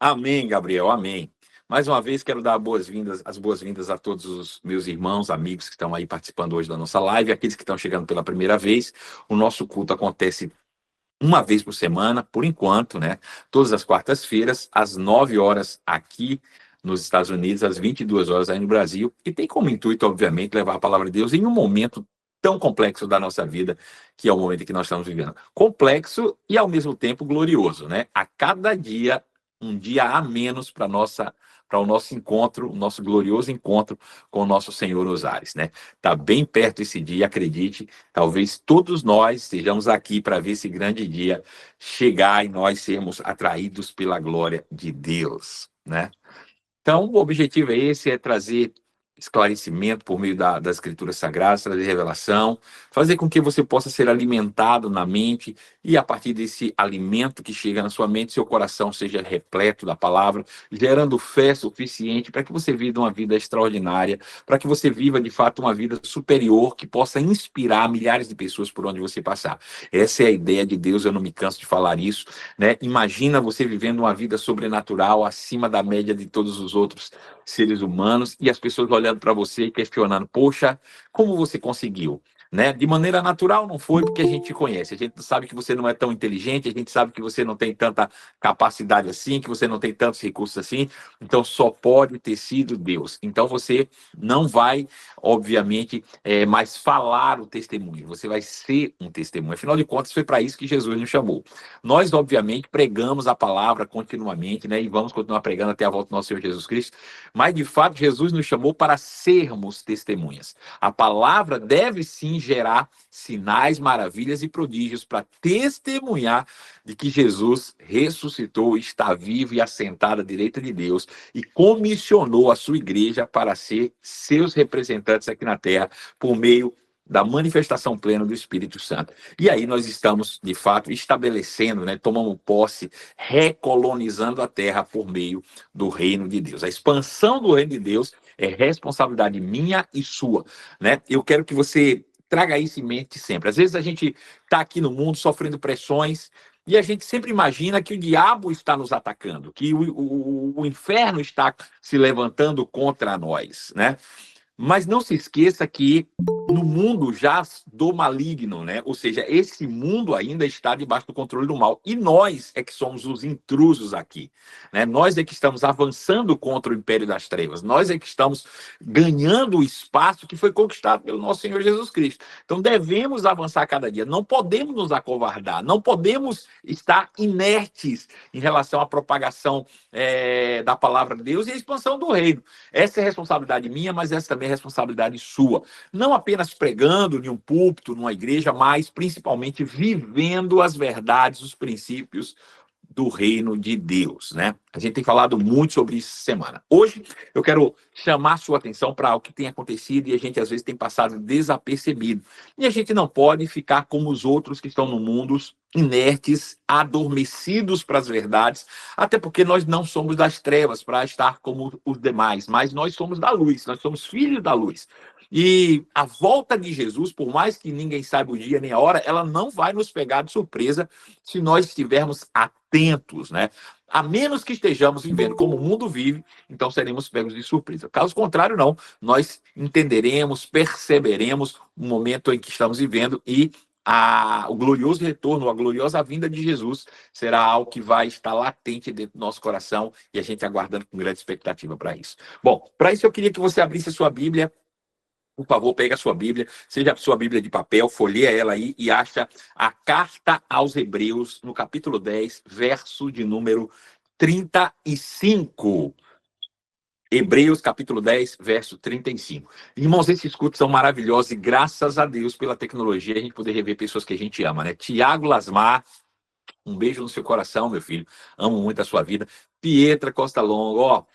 Amém, Gabriel, amém. Mais uma vez, quero dar as boas-vindas a todos os meus irmãos, amigos que estão aí participando hoje da nossa live, aqueles que estão chegando pela primeira vez. O nosso culto acontece uma vez por semana, por enquanto, né? Todas as quartas-feiras, às 9 horas aqui nos Estados Unidos, às 22 horas aí no Brasil. E tem como intuito, obviamente, levar a palavra de Deus em um momento tão complexo da nossa vida, que é o momento em que nós estamos vivendo. Complexo e, ao mesmo tempo, glorioso, né? A cada dia, um dia a menos para o nosso encontro, o nosso glorioso encontro com o nosso Senhor nos ares, né? Está bem perto esse dia, acredite. Talvez todos nós estejamos aqui para ver esse grande dia chegar e nós sermos atraídos pela glória de Deus, né? Então, o objetivo é esse, é trazer esclarecimento por meio das escrituras sagradas, trazer revelação, fazer com que você possa ser alimentado na mente e a partir desse alimento que chega na sua mente, seu coração seja repleto da palavra, gerando fé suficiente para que você viva uma vida extraordinária, para que você viva de fato uma vida superior que possa inspirar milhares de pessoas por onde você passar. Essa é a ideia de Deus, eu não me canso de falar isso, né? Imagina você vivendo uma vida sobrenatural acima da média de todos os outros seres humanos e as pessoas olhando para você e questionando, poxa, como você conseguiu? Né? De maneira natural não foi porque a gente conhece, a gente sabe que você não é tão inteligente, a gente sabe que você não tem tanta capacidade assim, que você não tem tantos recursos assim, então só pode ter sido Deus. Então você não vai, obviamente, mais falar o testemunho, você vai ser um testemunho. Afinal de contas, foi para isso que Jesus nos chamou. Nós, obviamente, pregamos a palavra continuamente, né? E vamos continuar pregando até a volta do nosso Senhor Jesus Cristo, mas de fato Jesus nos chamou para sermos testemunhas. A palavra deve sim gerar sinais, maravilhas e prodígios para testemunhar de que Jesus ressuscitou, está vivo e assentado à direita de Deus e comissionou a sua igreja para ser seus representantes aqui na terra por meio da manifestação plena do Espírito Santo. E aí nós estamos, de fato, estabelecendo, né, tomando posse, recolonizando a terra por meio do reino de Deus. A expansão do reino de Deus é responsabilidade minha e sua, né? Eu quero que você traga isso em mente sempre. Às vezes a gente está aqui no mundo sofrendo pressões e a gente sempre imagina que o diabo está nos atacando, que o inferno está se levantando contra nós, né? Mas não se esqueça que no mundo jaz do maligno, né? Ou seja, esse mundo ainda está debaixo do controle do mal. E nós é que somos os intrusos aqui, né? Nós é que estamos avançando contra o império das trevas. Nós é que estamos ganhando o espaço que foi conquistado pelo nosso Senhor Jesus Cristo. Então devemos avançar cada dia. Não podemos nos acovardar. Não podemos estar inertes em relação à propagação da palavra de Deus e a expansão do reino. Essa é responsabilidade minha, mas essa também é responsabilidade sua. Não apenas pregando em um púlpito, numa igreja, mas principalmente vivendo as verdades, os princípios do reino de Deus, né? A gente tem falado muito sobre isso essa semana. Hoje eu quero chamar a sua atenção para o que tem acontecido e a gente às vezes tem passado desapercebido. E a gente não pode ficar como os outros que estão no mundo, inertes, adormecidos para as verdades, até porque nós não somos das trevas para estar como os demais, mas nós somos da luz, nós somos filhos da luz. E a volta de Jesus, por mais que ninguém saiba o dia nem a hora, ela não vai nos pegar de surpresa se nós estivermos atentos, né? A menos que estejamos vivendo como o mundo vive, então seremos pegos de surpresa. Caso contrário, não. Nós entenderemos, perceberemos o momento em que estamos vivendo e o glorioso retorno, a gloriosa vinda de Jesus será algo que vai estar latente dentro do nosso coração e a gente aguardando com grande expectativa para isso. Bom, para isso eu queria que você abrisse a sua Bíblia. Por favor, pega a sua Bíblia, seja a sua Bíblia de papel, folheia ela aí e acha a carta aos Hebreus, no capítulo 10, verso de número 35. Hebreus, capítulo 10, verso 35. Irmãos, esses cultos são maravilhosos e graças a Deus pela tecnologia a gente poder rever pessoas que a gente ama, né? Tiago Lasmar, um beijo no seu coração, meu filho. Amo muito a sua vida. Pietra Costa Longo, ó.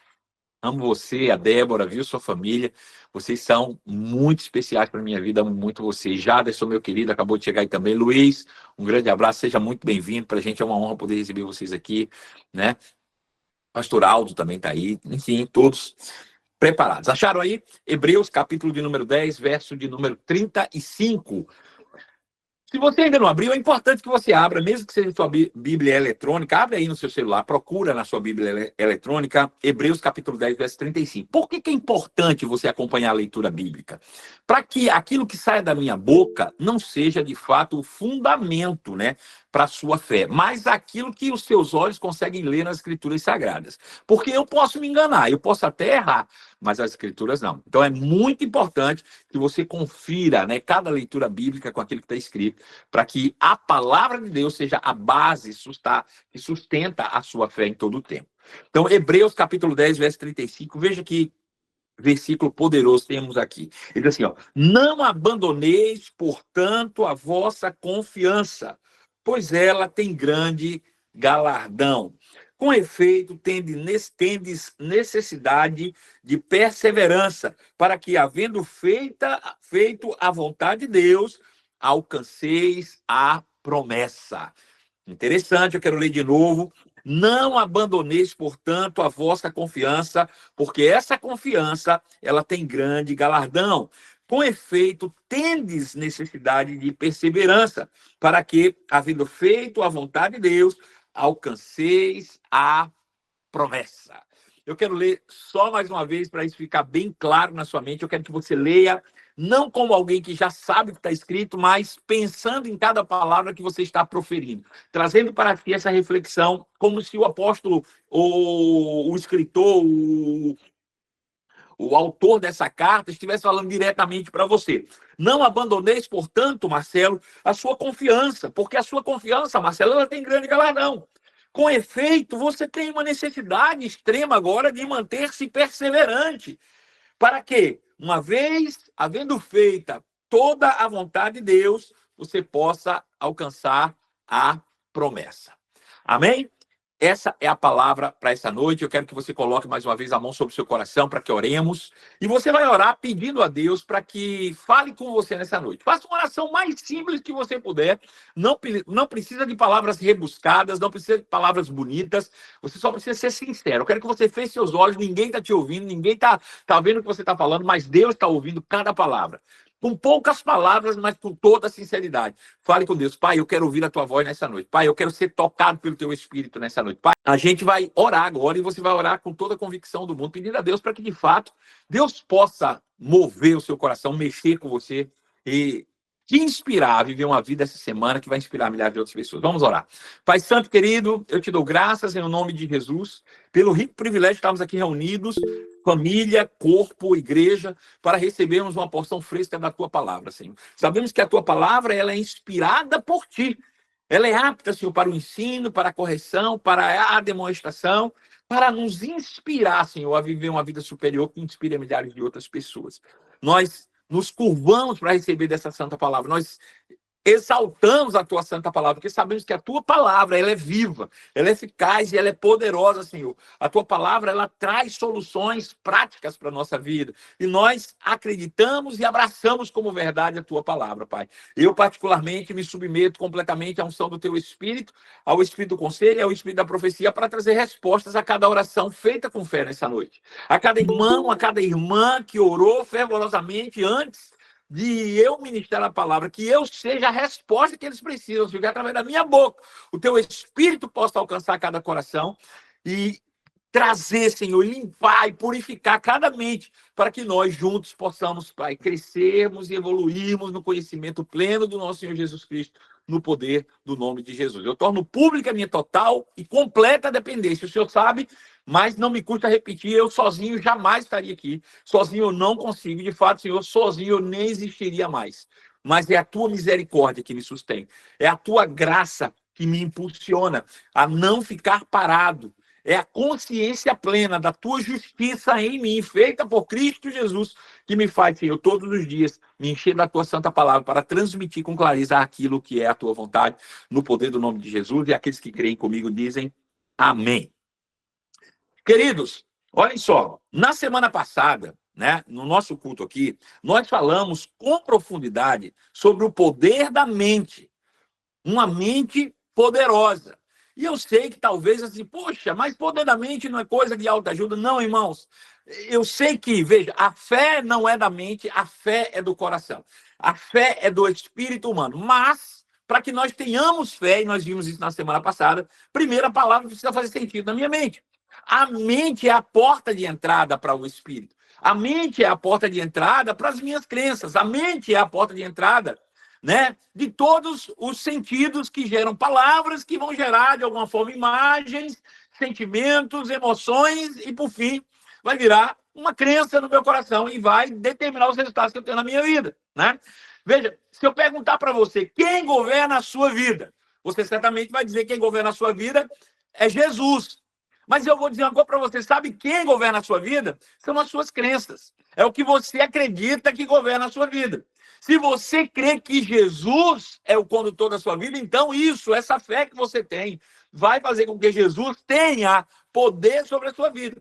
Amo você, a Débora, viu, sua família. Vocês são muito especiais para minha vida, amo muito vocês. Jaderson, meu querido, acabou de chegar aí também. Luiz, um grande abraço, seja muito bem-vindo. Para a gente é uma honra poder receber vocês aqui, né? Pastor Aldo também está aí. Enfim, todos preparados. Acharam aí? Hebreus, capítulo de número 10, verso de número 35. Se você ainda não abriu, é importante que você abra, mesmo que seja sua Bíblia eletrônica, abre aí no seu celular, procura na sua Bíblia eletrônica, Hebreus capítulo 10, verso 35. Por que é importante você acompanhar a leitura bíblica? Para que aquilo que saia da minha boca não seja, de fato, o fundamento, né, para a sua fé, mas aquilo que os seus olhos conseguem ler nas Escrituras Sagradas. Porque eu posso me enganar, eu posso até errar, mas as Escrituras não. Então é muito importante que você confira, né, cada leitura bíblica com aquilo que está escrito, para que a palavra de Deus seja a base que sustenta a sua fé em todo o tempo. Então, Hebreus capítulo 10, verso 35, veja que versículo poderoso temos aqui. Ele diz assim, ó, não abandoneis, portanto, a vossa confiança, pois ela tem grande galardão. Com efeito, tendes necessidade de perseverança, para que, havendo feito a vontade de Deus, alcanceis a promessa. Interessante, eu quero ler de novo. Não abandoneis, portanto, a vossa confiança, porque essa confiança, ela tem grande galardão. Com efeito, tendes necessidade de perseverança, para que, havendo feito a vontade de Deus, alcanceis a promessa. Eu quero ler só mais uma vez para isso ficar bem claro na sua mente. Eu quero que você leia, não como alguém que já sabe o que está escrito, mas pensando em cada palavra que você está proferindo, trazendo para si essa reflexão, como se o apóstolo, o escritor, o autor dessa carta estivesse falando diretamente para você. Não abandoneis, portanto, Marcelo, a sua confiança, porque a sua confiança, Marcelo, ela tem grande galardão. Com efeito, você tem uma necessidade extrema agora de manter-se perseverante. Para que, uma vez havendo feita toda a vontade de Deus, você possa alcançar a promessa. Amém? Essa é a palavra para essa noite. Eu quero que você coloque mais uma vez a mão sobre o seu coração para que oremos. E você vai orar pedindo a Deus para que fale com você nessa noite. Faça uma oração mais simples que você puder. Não precisa de palavras rebuscadas, não precisa de palavras bonitas. Você só precisa ser sincero. Eu quero que você feche seus olhos. Ninguém está te ouvindo, ninguém está vendo o que você está falando, mas Deus está ouvindo cada palavra. Com poucas palavras, mas com toda a sinceridade. Fale com Deus. Pai, eu quero ouvir a tua voz nessa noite. Pai, eu quero ser tocado pelo teu Espírito nessa noite. Pai, a gente vai orar agora e você vai orar com toda a convicção do mundo, pedindo a Deus para que, de fato, Deus possa mover o seu coração, mexer com você e te inspirar a viver uma vida essa semana que vai inspirar milhares de outras pessoas. Vamos orar. Pai Santo querido, eu te dou graças em nome de Jesus, pelo rico privilégio de estarmos aqui reunidos, família, corpo, igreja, para recebermos uma porção fresca da tua palavra, Senhor. Sabemos que a tua palavra ela é inspirada por ti. Ela é apta, Senhor, para o ensino, para a correção, para a demonstração, para nos inspirar, Senhor, a viver uma vida superior que inspire a milhares de outras pessoas. Nós nos curvamos para receber dessa santa palavra. Nós exaltamos a tua santa palavra, porque sabemos que a tua palavra ela é viva, ela é eficaz e ela é poderosa, Senhor. A tua palavra ela traz soluções práticas para a nossa vida. E nós acreditamos e abraçamos como verdade a tua palavra, Pai. Eu, particularmente, me submeto completamente à unção do teu Espírito, ao Espírito do conselho e ao Espírito da profecia para trazer respostas a cada oração feita com fé nessa noite. A cada irmão, a cada irmã que orou fervorosamente antes de eu ministrar a palavra, que eu seja a resposta que eles precisam, que através da minha boca o teu Espírito possa alcançar cada coração e trazer, Senhor, limpar e purificar cada mente, para que nós juntos possamos, Pai, crescermos e evoluirmos no conhecimento pleno do nosso Senhor Jesus Cristo, no poder do nome de Jesus. Eu torno pública a minha total e completa dependência. O Senhor sabe, mas não me custa repetir, eu sozinho jamais estaria aqui. Sozinho eu não consigo. De fato, Senhor, sozinho eu nem existiria mais. Mas é a tua misericórdia que me sustém. É a tua graça que me impulsiona a não ficar parado. É a consciência plena da tua justiça em mim, feita por Cristo Jesus, que me faz, Senhor, todos os dias me encher da tua santa palavra para transmitir com clareza aquilo que é a tua vontade, no poder do nome de Jesus. E aqueles que creem comigo dizem amém. Queridos, olhem só, na semana passada, né, no nosso culto aqui, nós falamos com profundidade sobre o poder da mente, uma mente poderosa. E eu sei que talvez assim, poxa, mas poder da mente não é coisa de autoajuda. Não, irmãos. Eu sei que, veja, a fé não é da mente, a fé é do coração. A fé é do espírito humano. Mas para que nós tenhamos fé, e nós vimos isso na semana passada, primeiro a palavra precisa fazer sentido na minha mente. A mente é a porta de entrada para o Espírito. A mente é a porta de entrada para as minhas crenças. A mente é a porta de entrada, né, de todos os sentidos que geram palavras, que vão gerar, de alguma forma, imagens, sentimentos, emoções, e, por fim, vai virar uma crença no meu coração e vai determinar os resultados que eu tenho na minha vida, né? Veja, se eu perguntar para você quem governa a sua vida, você certamente vai dizer que quem governa a sua vida é Jesus. Mas eu vou dizer uma coisa para você, sabe quem governa a sua vida? São as suas crenças. É o que você acredita que governa a sua vida. Se você crê que Jesus é o condutor da sua vida, então isso, essa fé que você tem, vai fazer com que Jesus tenha poder sobre a sua vida.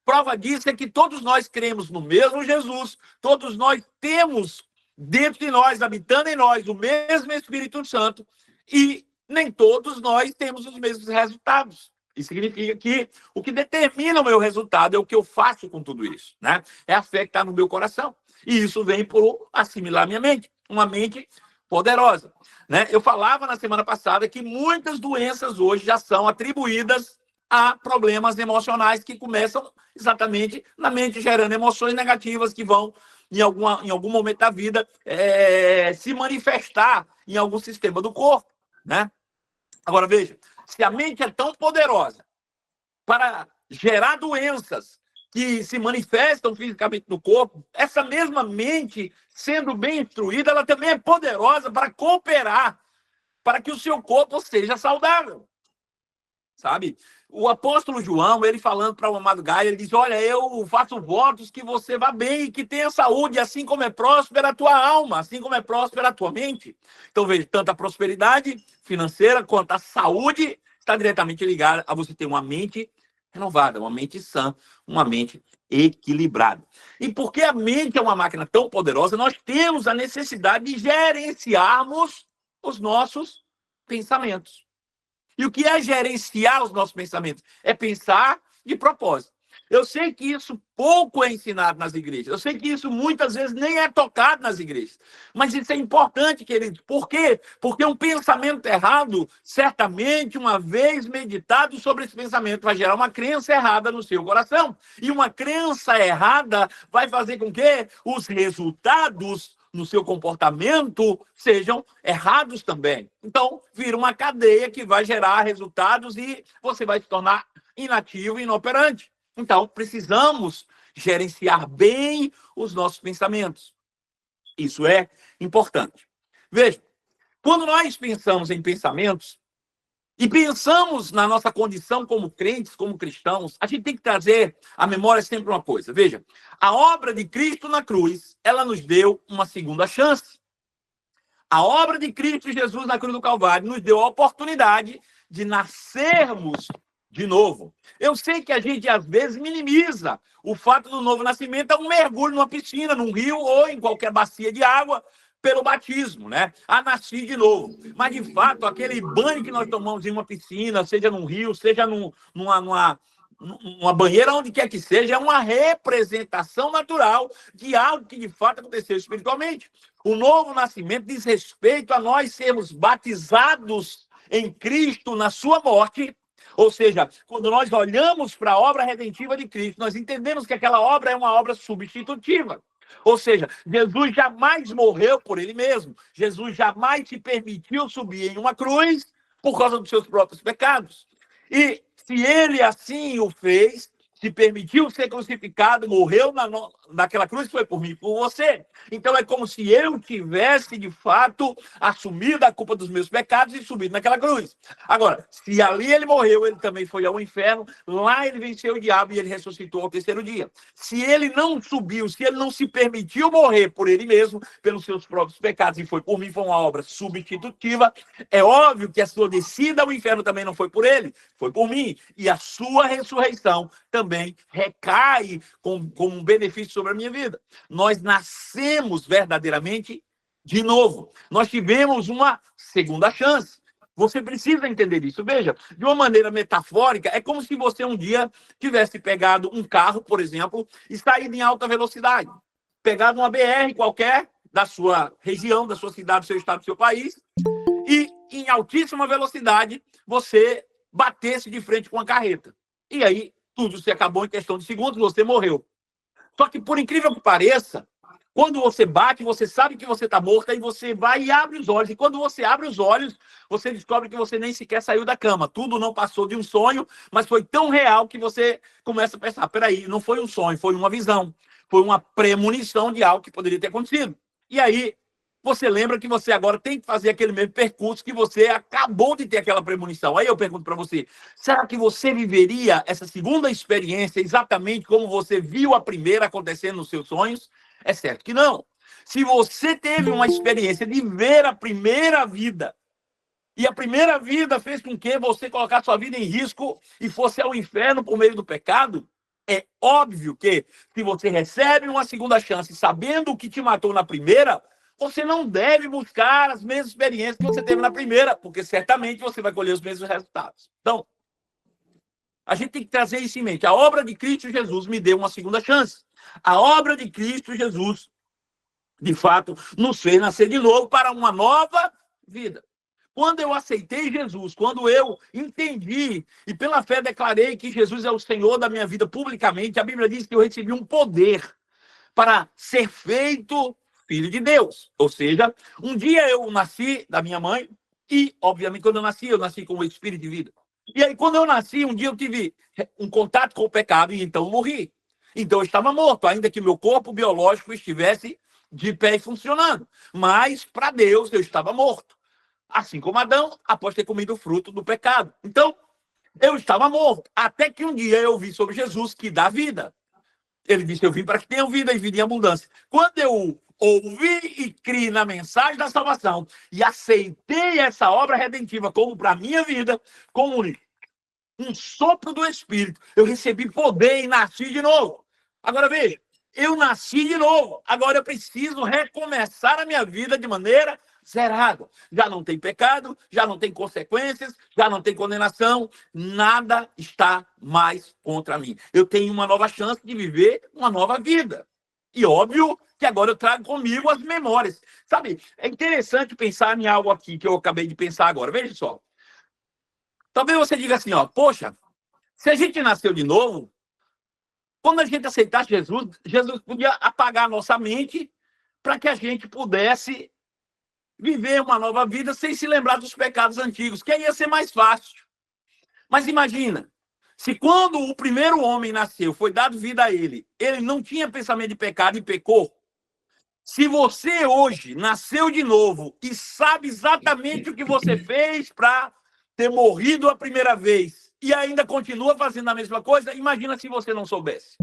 Prova disso é que todos nós cremos no mesmo Jesus, todos nós temos dentro de nós, habitando em nós, o mesmo Espírito Santo, e nem todos nós temos os mesmos resultados. Isso significa que o que determina o meu resultado é o que eu faço com tudo isso, né? É a fé que está no meu coração. E isso vem por assimilar minha mente, uma mente poderosa, né? Eu falava na semana passada que muitas doenças hoje já são atribuídas a problemas emocionais que começam exatamente na mente, gerando emoções negativas que vão, em algum momento da vida, se manifestar em algum sistema do corpo, né? Agora, veja, se a mente é tão poderosa para gerar doenças que se manifestam fisicamente no corpo, essa mesma mente, sendo bem instruída, ela também é poderosa para cooperar para que o seu corpo seja saudável, sabe? O apóstolo João, ele falando para o amado Gaio, ele diz, olha, eu faço votos que você vá bem, que tenha saúde, assim como é próspera a tua alma, assim como é próspera a tua mente. Então, veja, tanto a prosperidade financeira quanto a saúde está diretamente ligada a você ter uma mente renovada, uma mente sã, uma mente equilibrada. E porque a mente é uma máquina tão poderosa, nós temos a necessidade de gerenciarmos os nossos pensamentos. E o que é gerenciar os nossos pensamentos? É pensar de propósito. Eu sei que isso pouco é ensinado nas igrejas. Eu sei que isso muitas vezes nem é tocado nas igrejas. Mas isso é importante, queridos. Por quê? Porque um pensamento errado, certamente, uma vez meditado sobre esse pensamento, vai gerar uma crença errada no seu coração. E uma crença errada vai fazer com que os resultados no seu comportamento sejam errados também. Então, vira uma cadeia que vai gerar resultados e você vai se tornar inativo e inoperante. Então, precisamos gerenciar bem os nossos pensamentos. Isso é importante. Veja, quando nós pensamos em pensamentos e pensamos na nossa condição como crentes, como cristãos, a gente tem que trazer à memória sempre uma coisa. Veja, a obra de Cristo na cruz, ela nos deu uma segunda chance. A obra de Cristo Jesus na cruz do Calvário nos deu a oportunidade de nascermos de novo. Eu sei que a gente, às vezes, minimiza o fato do novo nascimento, é um mergulho numa piscina, num rio ou em qualquer bacia de água, pelo batismo, né? A nascer de novo. Mas, de fato, aquele banho que nós tomamos em uma piscina, seja num rio, seja numa banheira, onde quer que seja, é uma representação natural de algo que, de fato, aconteceu espiritualmente. O novo nascimento diz respeito a nós sermos batizados em Cristo na sua morte. Ou seja, quando nós olhamos para a obra redentiva de Cristo, nós entendemos que aquela obra é uma obra substitutiva. Ou seja, Jesus jamais morreu por ele mesmo. Jesus jamais se permitiu subir em uma cruz por causa dos seus próprios pecados. E se ele assim o fez, se permitiu ser crucificado, morreu naquela cruz, foi por mim e por você. Então é como se eu tivesse, de fato, assumido a culpa dos meus pecados e subido naquela cruz. Agora, se ali ele morreu, ele também foi ao inferno, lá ele venceu o diabo e ele ressuscitou ao terceiro dia. Se ele não subiu, se ele não se permitiu morrer por ele mesmo, pelos seus próprios pecados, e foi por mim, foi uma obra substitutiva, é óbvio que a sua descida ao inferno também não foi por ele, foi por mim. E a sua ressurreição também recai como um benefício sobre a minha vida. Nós nascemos verdadeiramente de novo. Nós tivemos uma segunda chance. Você precisa entender isso. Veja, de uma maneira metafórica, é como se você um dia tivesse pegado um carro, por exemplo, e saído em alta velocidade. Pegado uma BR qualquer da sua região, da sua cidade, do seu estado, do seu país, e em altíssima velocidade, você batesse de frente com a carreta. E aí, tudo se acabou em questão de segundos, você morreu. Só que, por incrível que pareça, quando você bate, você sabe que você está morto, aí você vai e abre os olhos. E quando você abre os olhos, você descobre que você nem sequer saiu da cama. Tudo não passou de um sonho, mas foi tão real que você começa a pensar, peraí, não foi um sonho, foi uma visão. Foi uma premonição de algo que poderia ter acontecido. E aí, você lembra que você agora tem que fazer aquele mesmo percurso que você acabou de ter aquela premonição. Aí eu pergunto para você, será que você viveria essa segunda experiência exatamente como você viu a primeira acontecendo nos seus sonhos? É certo que não. Se você teve uma experiência de ver a primeira vida, e a primeira vida fez com que você colocasse sua vida em risco e fosse ao inferno por meio do pecado, é óbvio que se você recebe uma segunda chance sabendo o que te matou na primeira, você não deve buscar as mesmas experiências que você teve na primeira, porque certamente você vai colher os mesmos resultados. Então, a gente tem que trazer isso em mente. A obra de Cristo Jesus me deu uma segunda chance. A obra de Cristo Jesus, de fato, nos fez nascer de novo para uma nova vida. Quando eu aceitei Jesus, quando eu entendi e pela fé declarei que Jesus é o Senhor da minha vida publicamente, a Bíblia diz que eu recebi um poder para ser feito filho de Deus. Ou seja, um dia eu nasci da minha mãe e, obviamente, quando eu nasci com o Espírito de vida. E aí, quando eu nasci, um dia eu tive um contato com o pecado e então morri. Então eu estava morto, ainda que meu corpo biológico estivesse de pé e funcionando. Mas, para Deus, eu estava morto. Assim como Adão, após ter comido o fruto do pecado. Então, eu estava morto. Até que um dia eu vi sobre Jesus que dá vida. Ele disse, eu vim para que tenham vida e vida em abundância. Quando eu ouvi e criei na mensagem da salvação e aceitei essa obra redentiva como para a minha vida, como um sopro do Espírito, eu recebi poder e nasci de novo. Agora veja, eu nasci de novo. Agora eu preciso recomeçar a minha vida de maneira zerada. Já não tem pecado, já não tem consequências, já não tem condenação, nada está mais contra mim. Eu tenho uma nova chance de viver uma nova vida. E óbvio que agora eu trago comigo as memórias. Sabe, é interessante pensar em algo aqui que eu acabei de pensar agora. Veja só. Talvez você diga assim, ó, poxa, se a gente nasceu de novo, quando a gente aceitasse Jesus, Jesus podia apagar a nossa mente para que a gente pudesse viver uma nova vida sem se lembrar dos pecados antigos, que aí ia ser mais fácil. Mas imagina, se quando o primeiro homem nasceu, foi dado vida a ele, ele não tinha pensamento de pecado e pecou, se você hoje nasceu de novo e sabe exatamente o que você fez para ter morrido a primeira vez e ainda continua fazendo a mesma coisa, imagina se você não soubesse.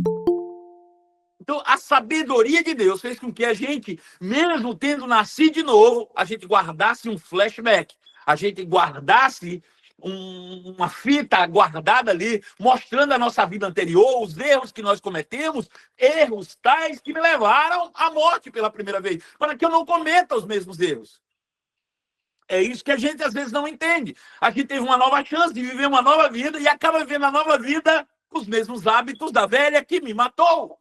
Então, a sabedoria de Deus fez com que a gente, mesmo tendo nascido de novo, a gente guardasse um flashback, a gente guardasse uma fita guardada ali, mostrando a nossa vida anterior, os erros que nós cometemos, erros tais que me levaram à morte pela primeira vez, para que eu não cometa os mesmos erros. É isso que a gente às vezes não entende. A gente teve uma nova chance de viver uma nova vida e acaba vivendo a nova vida com os mesmos hábitos da velha que me matou.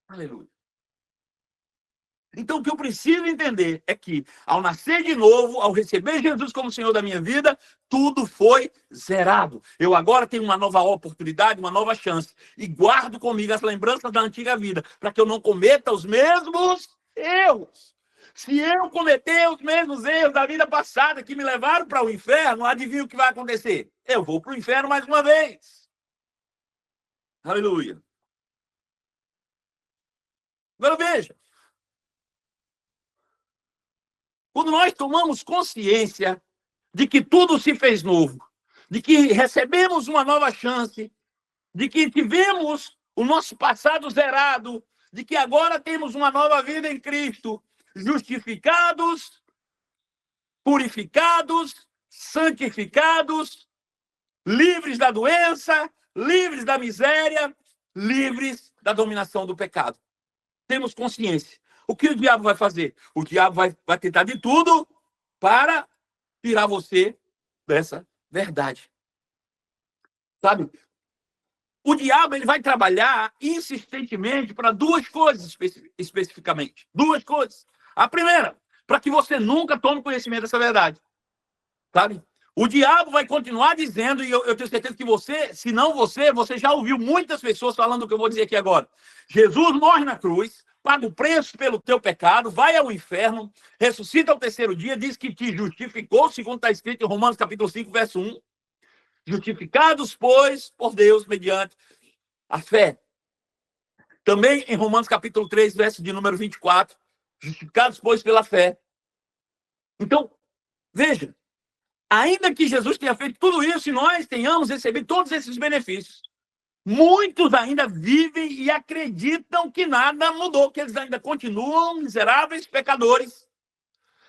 Aleluia. Então, o que eu preciso entender é que, ao nascer de novo, ao receber Jesus como Senhor da minha vida, tudo foi zerado. Eu agora tenho uma nova oportunidade, uma nova chance. E guardo comigo as lembranças da antiga vida, para que eu não cometa os mesmos erros. Se eu cometer os mesmos erros da vida passada que me levaram para o inferno, adivinha o que vai acontecer? Eu vou para o inferno mais uma vez. Aleluia. Agora veja. Quando nós tomamos consciência de que tudo se fez novo, de que recebemos uma nova chance, de que tivemos o nosso passado zerado, de que agora temos uma nova vida em Cristo, justificados, purificados, santificados, livres da doença, livres da miséria, livres da dominação do pecado. Temos consciência. O que o diabo vai fazer? O diabo vai tentar de tudo para tirar você dessa verdade. Sabe? O diabo ele vai trabalhar insistentemente para duas coisas especificamente. Duas coisas. A primeira, para que você nunca tome conhecimento dessa verdade. Sabe? O diabo vai continuar dizendo, e eu tenho certeza que você, se não você já ouviu muitas pessoas falando o que eu vou dizer aqui agora. Jesus morre na cruz, paga o preço pelo teu pecado, vai ao inferno, ressuscita ao terceiro dia, diz que te justificou, segundo está escrito em Romanos capítulo 5, verso 1. Justificados, pois, por Deus, mediante a fé. Também em Romanos capítulo 3, verso de número 24. Justificados, pois, pela fé. Então, veja, ainda que Jesus tenha feito tudo isso e nós tenhamos recebido todos esses benefícios, muitos ainda vivem e acreditam que nada mudou, que eles ainda continuam miseráveis pecadores,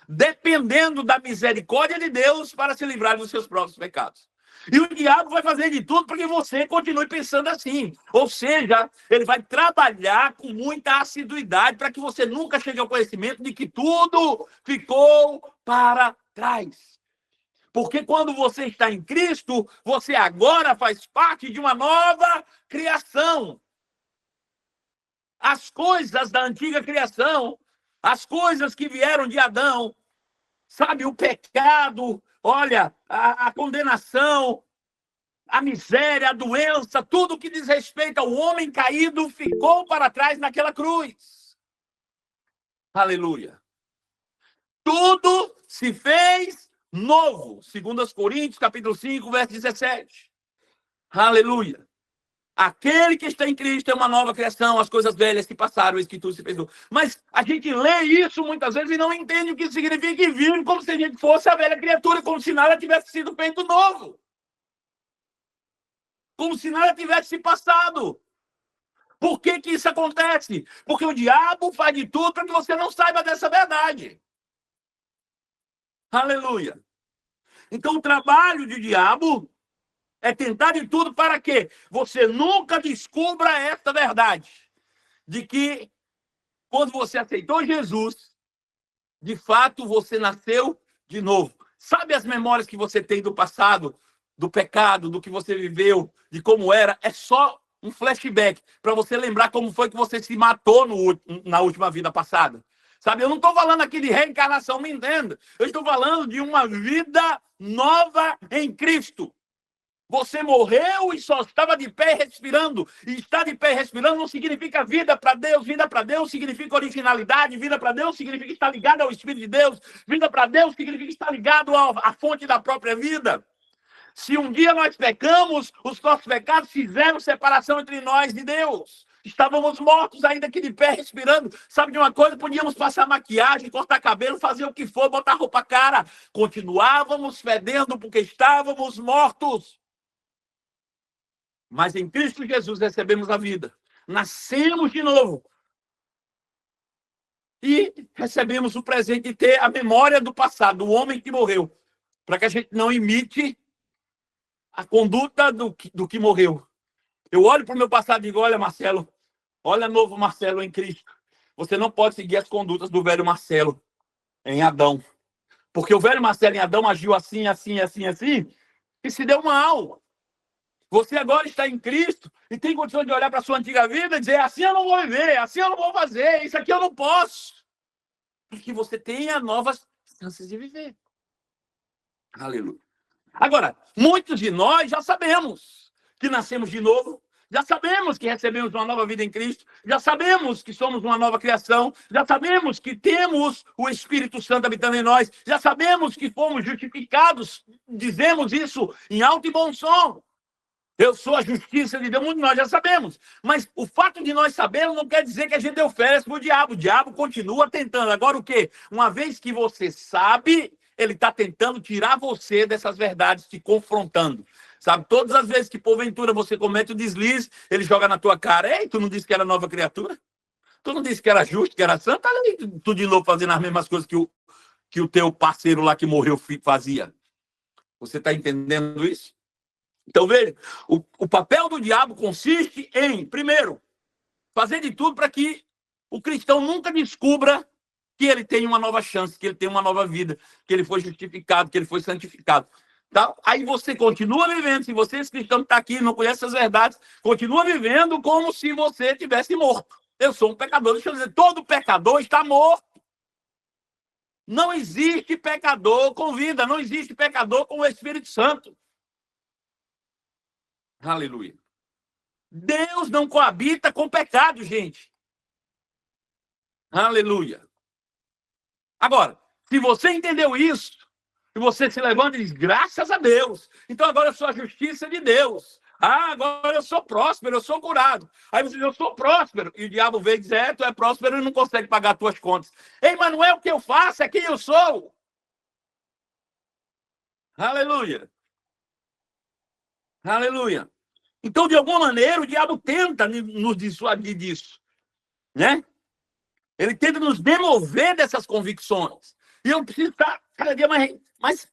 dependendo da misericórdia de Deus para se livrar dos seus próprios pecados. E o diabo vai fazer de tudo para que você continue pensando assim. Ou seja, ele vai trabalhar com muita assiduidade para que você nunca chegue ao conhecimento de que tudo ficou para trás. Porque quando você está em Cristo, você agora faz parte de uma nova criação. As coisas da antiga criação, as coisas que vieram de Adão, sabe, o pecado, olha, a condenação, a miséria, a doença, tudo que diz respeito ao homem caído ficou para trás naquela cruz. Aleluia. Tudo se fez novo. 2 Coríntios, capítulo 5, verso 17. Aleluia. Aquele que está em Cristo é uma nova criação, as coisas velhas que passaram, isso que tudo se fez novo. Mas a gente lê isso muitas vezes e não entende o que significa e vive como se a gente fosse a velha criatura, como se nada tivesse sido feito novo. Como se nada tivesse se passado. Por que que isso acontece? Porque o diabo faz de tudo para que você não saiba dessa verdade. Aleluia. Então o trabalho do diabo é tentar de tudo para que você nunca descubra esta verdade. De que quando você aceitou Jesus, de fato você nasceu de novo. Sabe as memórias que você tem do passado, do pecado, do que você viveu, de como era? É só um flashback para você lembrar como foi que você se matou na última vida passada. Sabe, eu não estou falando aqui de reencarnação, me entenda. Eu estou falando de uma vida nova em Cristo. Você morreu e só estava de pé respirando. E estar de pé respirando não significa vida para Deus. Vida para Deus significa originalidade. Vida para Deus significa estar ligado ao Espírito de Deus. Vida para Deus significa estar ligado à fonte da própria vida. Se um dia nós pecamos, os nossos pecados fizeram separação entre nós e Deus. Estávamos mortos, ainda que de pé, respirando. Sabe de uma coisa? Podíamos passar maquiagem, cortar cabelo, fazer o que for, botar roupa cara. Continuávamos fedendo porque estávamos mortos. Mas em Cristo Jesus recebemos a vida. Nascemos de novo. E recebemos o presente de ter a memória do passado, do homem que morreu. Para que a gente não imite a conduta do que morreu. Eu olho para o meu passado e digo, olha, Marcelo, olha novo Marcelo em Cristo. Você não pode seguir as condutas do velho Marcelo em Adão. Porque o velho Marcelo em Adão agiu assim, assim, assim, assim, e se deu mal. Você agora está em Cristo e tem condição de olhar para a sua antiga vida e dizer, assim eu não vou viver, assim eu não vou fazer, isso aqui eu não posso. Porque você tenha novas chances de viver. Aleluia. Agora, muitos de nós já sabemos que nascemos de novo, já sabemos que recebemos uma nova vida em Cristo, já sabemos que somos uma nova criação, já sabemos que temos o Espírito Santo habitando em nós, já sabemos que fomos justificados, dizemos isso em alto e bom som. Eu sou a justiça de Deus, muitos de nós já sabemos. Mas o fato de nós sabermos não quer dizer que a gente deu férias para o diabo. O diabo continua tentando. Agora o quê? Uma vez que você sabe, ele está tentando tirar você dessas verdades, te confrontando. Sabe, todas as vezes que porventura você comete o deslize, ele joga na tua cara. Ei, tu não disse que era nova criatura? Tu não disse que era justo, que era santo? Olha aí, tu de novo fazendo as mesmas coisas que o teu parceiro lá que morreu fazia. Você está entendendo isso? Então, veja, o papel do diabo consiste em, primeiro, fazer de tudo para que o cristão nunca descubra que ele tem uma nova chance, que ele tem uma nova vida, que ele foi justificado, que ele foi santificado. Tá? Aí você continua vivendo, se você, esse cristão que está aqui, não conhece essas verdades, continua vivendo como se você tivesse morto. Eu sou um pecador, deixa eu dizer, todo pecador está morto. Não existe pecador com vida, não existe pecador com o Espírito Santo. Aleluia. Deus não coabita com pecado, gente. Aleluia. Agora, se você entendeu isso, e você se levanta e diz, graças a Deus, então agora eu sou a justiça de Deus. Ah, agora eu sou próspero, eu sou curado. Aí você diz, eu sou próspero. E o diabo vem e diz, tu é próspero e não consegue pagar as tuas contas. Ei, mas não é o que eu faço, é quem eu sou. Aleluia. Aleluia. Então, de alguma maneira, o diabo tenta nos dissuadir disso, né? Ele tenta nos demover dessas convicções. E eu preciso estar cada dia mais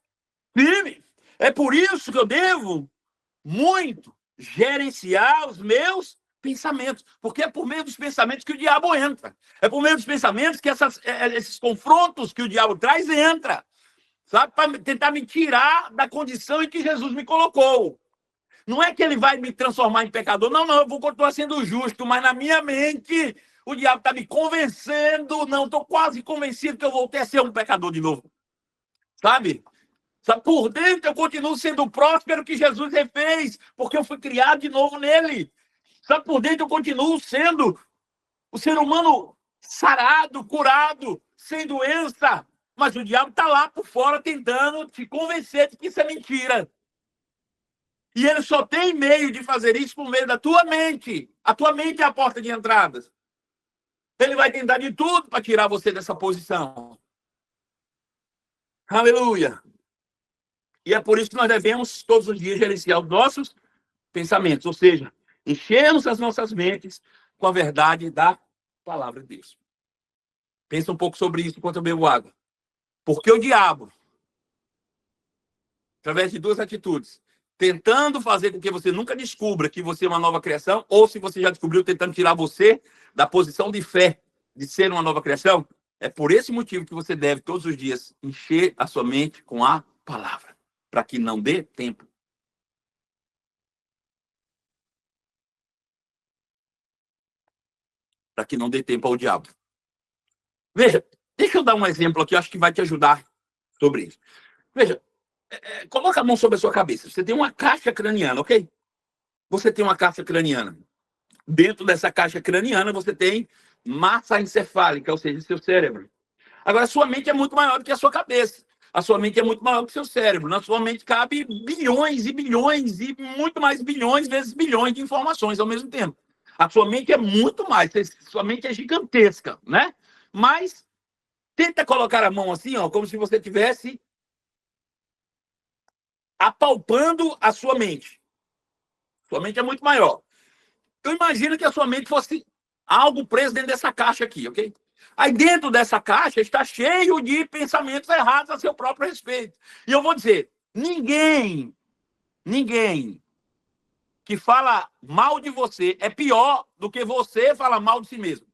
firme. É por isso que eu devo muito gerenciar os meus pensamentos. Porque é por meio dos pensamentos que o diabo entra. É por meio dos pensamentos que esses confrontos que o diabo traz entra. Sabe? Para tentar me tirar da condição em que Jesus me colocou. Não é que ele vai me transformar em pecador. Não, eu vou continuar sendo justo. Mas na minha mente, o diabo está me convencendo. Não, estou quase convencido que eu voltei a ser um pecador de novo. Sabe? Por dentro eu continuo sendo o próspero que Jesus fez, porque eu fui criado de novo nele. Por dentro eu continuo sendo o ser humano sarado, curado, sem doença. Mas o diabo está lá por fora tentando te convencer de que isso é mentira. E ele só tem meio de fazer isso por meio da tua mente. A tua mente é a porta de entradas. Ele vai tentar de tudo para tirar você dessa posição. Aleluia. E é por isso que nós devemos, todos os dias, gerenciar os nossos pensamentos. Ou seja, enchermos as nossas mentes com a verdade da palavra de Deus. Pensa um pouco sobre isso enquanto eu bebo água. Porque o diabo, através de duas atitudes, tentando fazer com que você nunca descubra que você é uma nova criação, ou se você já descobriu, tentando tirar você da posição de fé de ser uma nova criação, é por esse motivo que você deve, todos os dias, encher a sua mente com a palavra, para que não dê tempo. Para que não dê tempo ao diabo. Veja, deixa eu dar um exemplo aqui, acho que vai te ajudar sobre isso. Veja, coloca a mão sobre a sua cabeça. Você tem uma caixa craniana, ok? Você tem uma caixa craniana. Dentro dessa caixa craniana, você tem massa encefálica, ou seja, seu cérebro. Agora, a sua mente é muito maior do que a sua cabeça. A sua mente é muito maior do que o seu cérebro. Na sua mente cabe bilhões e bilhões e muito mais bilhões vezes bilhões de informações ao mesmo tempo. A sua mente é muito mais. Sua mente é gigantesca, né? Mas tenta colocar a mão assim, ó, como se você estivesse apalpando a sua mente. Sua mente é muito maior. Eu imagino que a sua mente fosse algo preso dentro dessa caixa aqui, ok? Aí dentro dessa caixa está cheio de pensamentos errados a seu próprio respeito. E eu vou dizer, ninguém que fala mal de você é pior do que você falar mal de si mesmo.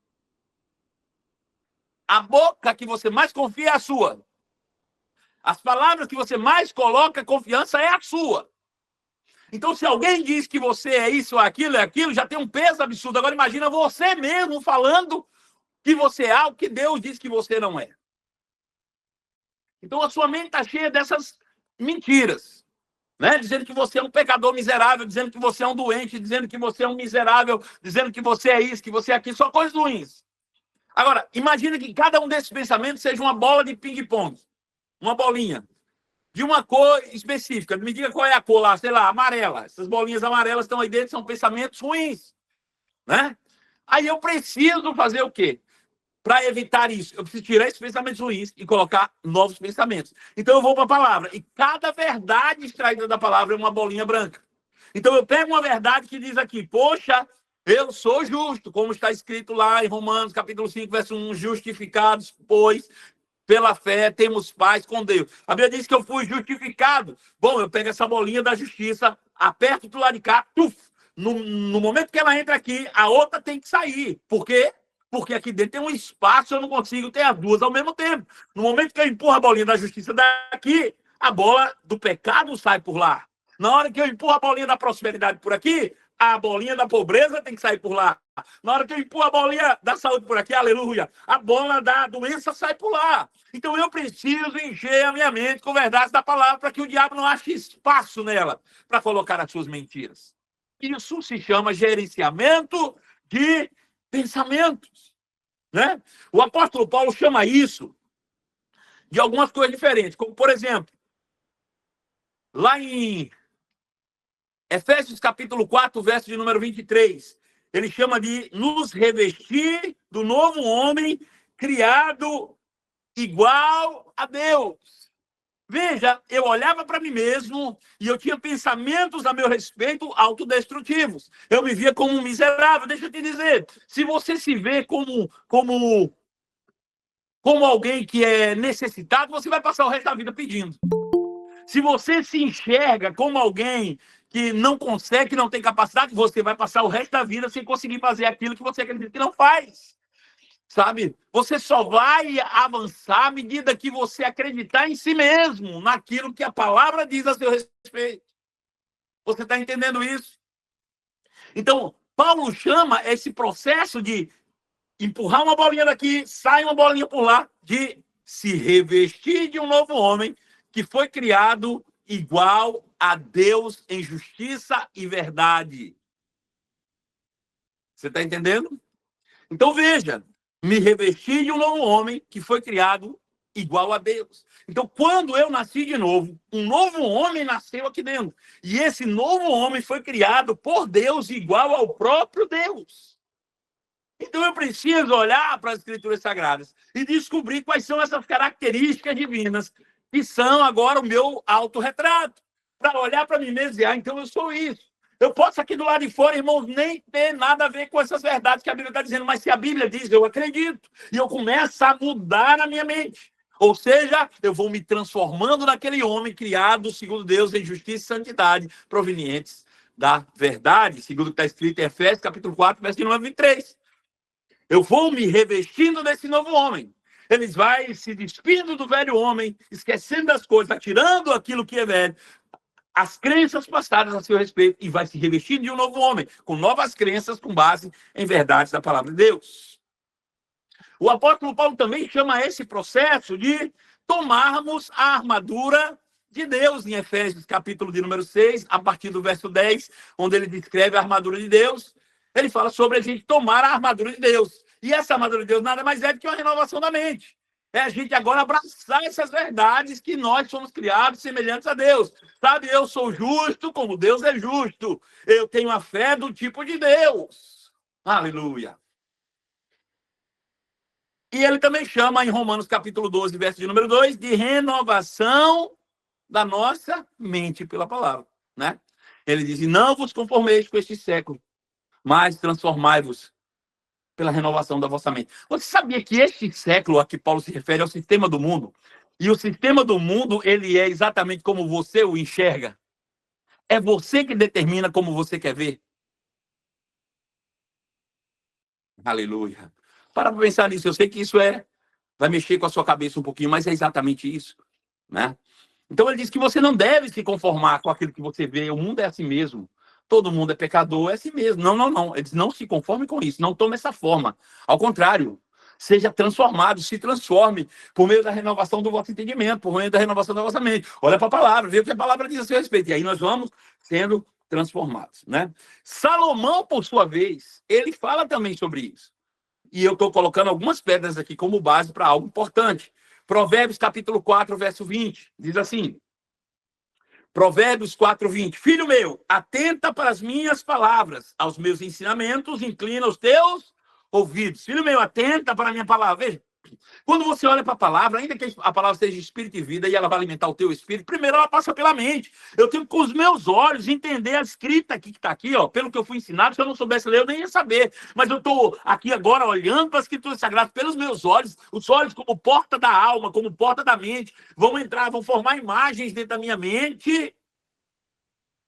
A boca que você mais confia é a sua. As palavras que você mais coloca confiança é a sua. Então, se alguém diz que você é isso, é aquilo, já tem um peso absurdo. Agora, imagina você mesmo falando que você é algo que Deus diz que você não é. Então, a sua mente está cheia dessas mentiras, né? Dizendo que você é um pecador miserável, dizendo que você é um doente, dizendo que você é um miserável, dizendo que você é isso, que você é aquilo, só coisas ruins. Agora, imagina que cada um desses pensamentos seja uma bola de ping-pong, uma bolinha de uma cor específica. Me diga qual é a cor lá, sei lá, amarela. Essas bolinhas amarelas estão aí dentro, são pensamentos ruins, né? Aí eu preciso fazer o quê? Para evitar isso, eu preciso tirar esses pensamentos ruins e colocar novos pensamentos. Então eu vou para a palavra. E cada verdade extraída da palavra é uma bolinha branca. Então eu pego uma verdade que diz aqui, poxa, eu sou justo, como está escrito lá em Romanos, capítulo 5, verso 1, justificados, pois pela fé temos paz com Deus. A Bíblia diz que eu fui justificado. Bom, eu pego essa bolinha da justiça, aperto do lado de cá, tuf. No momento que ela entra aqui, a outra tem que sair. Por quê? Porque aqui dentro tem um espaço, eu não consigo ter as duas ao mesmo tempo. No momento que eu empurro a bolinha da justiça daqui, a bola do pecado sai por lá. Na hora que eu empurro a bolinha da prosperidade por aqui, a bolinha da pobreza tem que sair por lá. Na hora que eu empurro a bolinha da saúde por aqui, aleluia, a bola da doença sai por lá. Então eu preciso encher a minha mente com verdades da palavra para que o diabo não ache espaço nela para colocar as suas mentiras. Isso se chama gerenciamento de pensamentos, né? O apóstolo Paulo chama isso de algumas coisas diferentes, como, por exemplo, lá em Efésios capítulo 4, verso de número 23, ele chama de nos revestir do novo homem criado igual a Deus. Veja, eu olhava para mim mesmo e eu tinha pensamentos a meu respeito autodestrutivos. Eu me via como um miserável. Deixa eu te dizer, se você se vê como alguém que é necessitado, você vai passar o resto da vida pedindo. Se você se enxerga como alguém que não consegue, que não tem capacidade, você vai passar o resto da vida sem conseguir fazer aquilo que você acredita que não faz. Sabe? Você só vai avançar à medida que você acreditar em si mesmo, naquilo que a palavra diz a seu respeito. Você está entendendo isso? Então, Paulo chama esse processo de empurrar uma bolinha daqui, sai uma bolinha por lá, de se revestir de um novo homem que foi criado igual a Deus em justiça e verdade. Você está entendendo? Então, veja, me revesti de um novo homem que foi criado igual a Deus. Então, quando eu nasci de novo, um novo homem nasceu aqui dentro. E esse novo homem foi criado por Deus igual ao próprio Deus. Então, eu preciso olhar para as Escrituras Sagradas e descobrir quais são essas características divinas que são agora o meu autorretrato. Para olhar para mim mesmo e dizer, então eu sou isso. Eu posso aqui do lado de fora, irmãos, nem ter nada a ver com essas verdades que a Bíblia está dizendo, mas se a Bíblia diz, eu acredito. E eu começo a mudar na minha mente. Ou seja, eu vou me transformando naquele homem criado, segundo Deus, em justiça e santidade, provenientes da verdade, segundo o que está escrito em Efésios, capítulo 4, verso 23. Eu vou me revestindo desse novo homem. Eles vão se despindo do velho homem, esquecendo das coisas, atirando aquilo que é velho, as crenças passadas a seu respeito, e vai se revestir de um novo homem, com novas crenças com base em verdades da palavra de Deus. O apóstolo Paulo também chama esse processo de tomarmos a armadura de Deus, em Efésios, capítulo de número 6, a partir do verso 10, onde ele descreve a armadura de Deus. Ele fala sobre a gente tomar a armadura de Deus. E essa armadura de Deus nada mais é do que uma renovação da mente. É a gente agora abraçar essas verdades que nós somos criados semelhantes a Deus. Sabe, eu sou justo como Deus é justo. Eu tenho a fé do tipo de Deus. Aleluia. E ele também chama em Romanos capítulo 12, verso de número 2, de renovação da nossa mente pela palavra, né? Ele diz, não vos conformeis com este século, mas transformai-vos pela renovação da vossa mente. Você sabia que este século a que Paulo se refere é o sistema do mundo? E o sistema do mundo, ele é exatamente como você o enxerga. É você que determina como você quer ver. Aleluia. Para pensar nisso. Eu sei que isso vai mexer com a sua cabeça um pouquinho, mas é exatamente isso, né? Então ele diz que você não deve se conformar com aquilo que você vê. O mundo é assim mesmo. Todo mundo é pecador, é assim mesmo. Não, não, não. Eles não se conformem com isso. Não tome essa forma. Ao contrário, seja transformado, se transforme por meio da renovação do vosso entendimento, por meio da renovação da vossa mente. Olha para a palavra, vê o que a palavra diz a seu respeito. E aí nós vamos sendo transformados, né? Salomão, por sua vez, ele fala também sobre isso. E eu estou colocando algumas pedras aqui como base para algo importante. Provérbios capítulo 4, verso 20, diz assim, Provérbios 4, 20, filho meu, atenta para as minhas palavras, aos meus ensinamentos, inclina os teus ouvidos. Filho meu, atenta para a minha palavra. Veja, quando você olha para a palavra, ainda que a palavra seja espírito e vida e ela vai alimentar o teu espírito, primeiro ela passa pela mente. Eu tenho que, com os meus olhos, entender a escrita aqui que está aqui, ó, pelo que eu fui ensinado. Se eu não soubesse ler, eu nem ia saber. Mas eu estou aqui agora olhando para as escrituras sagradas pelos meus olhos, os olhos como porta da alma, como porta da mente, vão entrar, vão formar imagens dentro da minha mente,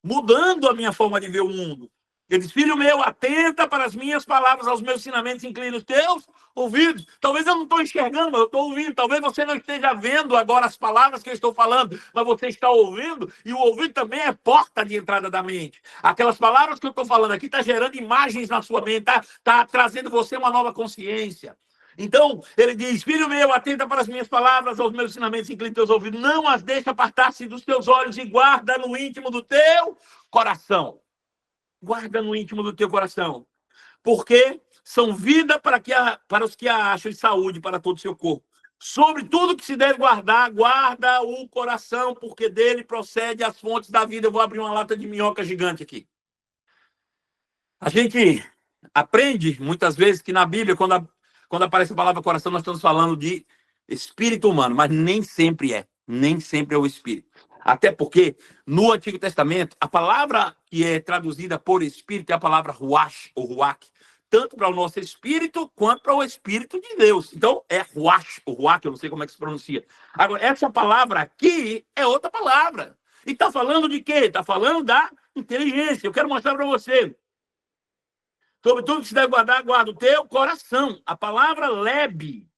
mudando a minha forma de ver o mundo. Ele diz, filho meu, atenta para as minhas palavras, aos meus ensinamentos, inclina os teus ouvidos. Talvez eu não estou enxergando, mas eu estou ouvindo. Talvez você não esteja vendo agora as palavras que eu estou falando, mas você está ouvindo, e o ouvido também é porta de entrada da mente. Aquelas palavras que eu estou falando aqui estão gerando imagens na sua mente, está trazendo você uma nova consciência. Então, ele diz, filho meu, atenta para as minhas palavras, aos meus ensinamentos, inclina teus ouvidos, não as deixa apartar-se dos teus olhos e guarda no íntimo do teu coração. Guarda no íntimo do teu coração. Porque são vida para os que a acham e saúde para todo o seu corpo. Sobre tudo que se deve guardar, guarda o coração, porque dele procede as fontes da vida. Eu vou abrir uma lata de minhoca gigante aqui. A gente aprende, muitas vezes, que na Bíblia, quando aparece a palavra coração, nós estamos falando de espírito humano, mas nem sempre é. Nem sempre é o espírito. Até porque, no Antigo Testamento, a palavra que é traduzida por espírito é a palavra ruach, ou ruach, tanto para o nosso espírito, quanto para o espírito de Deus. Então, é ruach, ou ruach, eu não sei como é que se pronuncia. Agora, essa palavra aqui é outra palavra. E está falando de quê? Está falando da inteligência. Eu quero mostrar para você. Sobre tudo que se deve guardar, guarda o teu coração. A palavra lebe,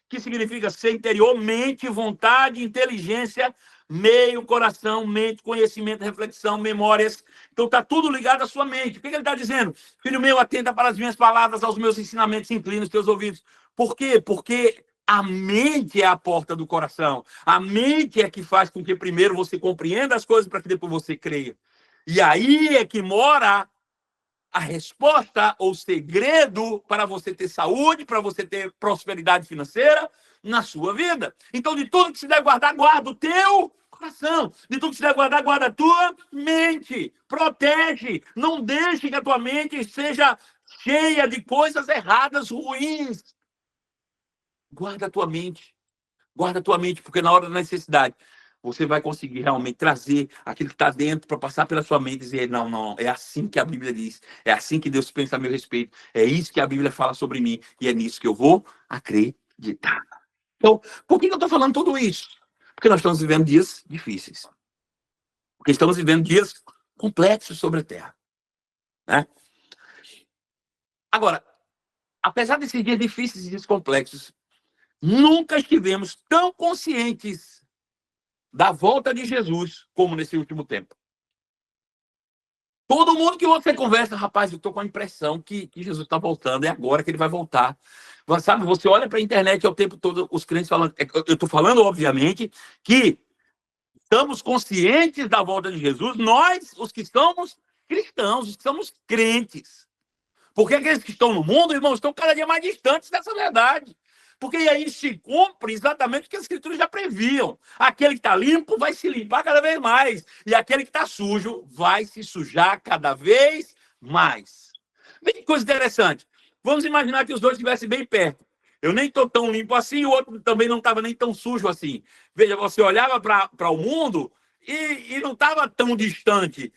que significa ser interior, mente, vontade, inteligência, meio, coração, mente, conhecimento, reflexão, memórias. Então está tudo ligado à sua mente. O que ele está dizendo? Filho meu, atenta para as minhas palavras, aos meus ensinamentos, inclina os teus ouvidos. Por quê? Porque a mente é a porta do coração. A mente é que faz com que primeiro você compreenda as coisas para que depois você creia. E aí é que mora a resposta ou segredo para você ter saúde, para você ter prosperidade financeira na sua vida. Então, de tudo que se deve guardar, guarda o teu coração. De tudo que se deve guardar, guarda a tua mente. Protege. Não deixe que a tua mente seja cheia de coisas erradas, ruins. Guarda a tua mente. Guarda a tua mente, porque na hora da necessidade, você vai conseguir realmente trazer aquilo que está dentro para passar pela sua mente e dizer, não, não, é assim que a Bíblia diz, é assim que Deus pensa a meu respeito, é isso que a Bíblia fala sobre mim e é nisso que eu vou acreditar. Então, por que eu estou falando tudo isso? Porque nós estamos vivendo dias difíceis. Porque estamos vivendo dias complexos sobre a Terra. Né? Agora, apesar desses dias difíceis e dias complexos, nunca estivemos tão conscientes da volta de Jesus, como nesse último tempo. Todo mundo que você conversa, rapaz, eu estou com a impressão que Jesus está voltando, é agora que ele vai voltar. Sabe, você olha para a internet o tempo todo, os crentes falando, eu estou falando, obviamente, que estamos conscientes da volta de Jesus, nós, os que somos cristãos, os que somos crentes. Porque aqueles que estão no mundo, irmãos, estão cada dia mais distantes dessa verdade. Porque aí se cumpre exatamente o que as escrituras já previam. Aquele que está limpo vai se limpar cada vez mais. E aquele que está sujo vai se sujar cada vez mais. Vê que coisa interessante. Vamos imaginar que os dois estivessem bem perto. Eu nem estou tão limpo assim, o outro também não estava nem tão sujo assim. Veja, você olhava para o mundo e não estava tão distante.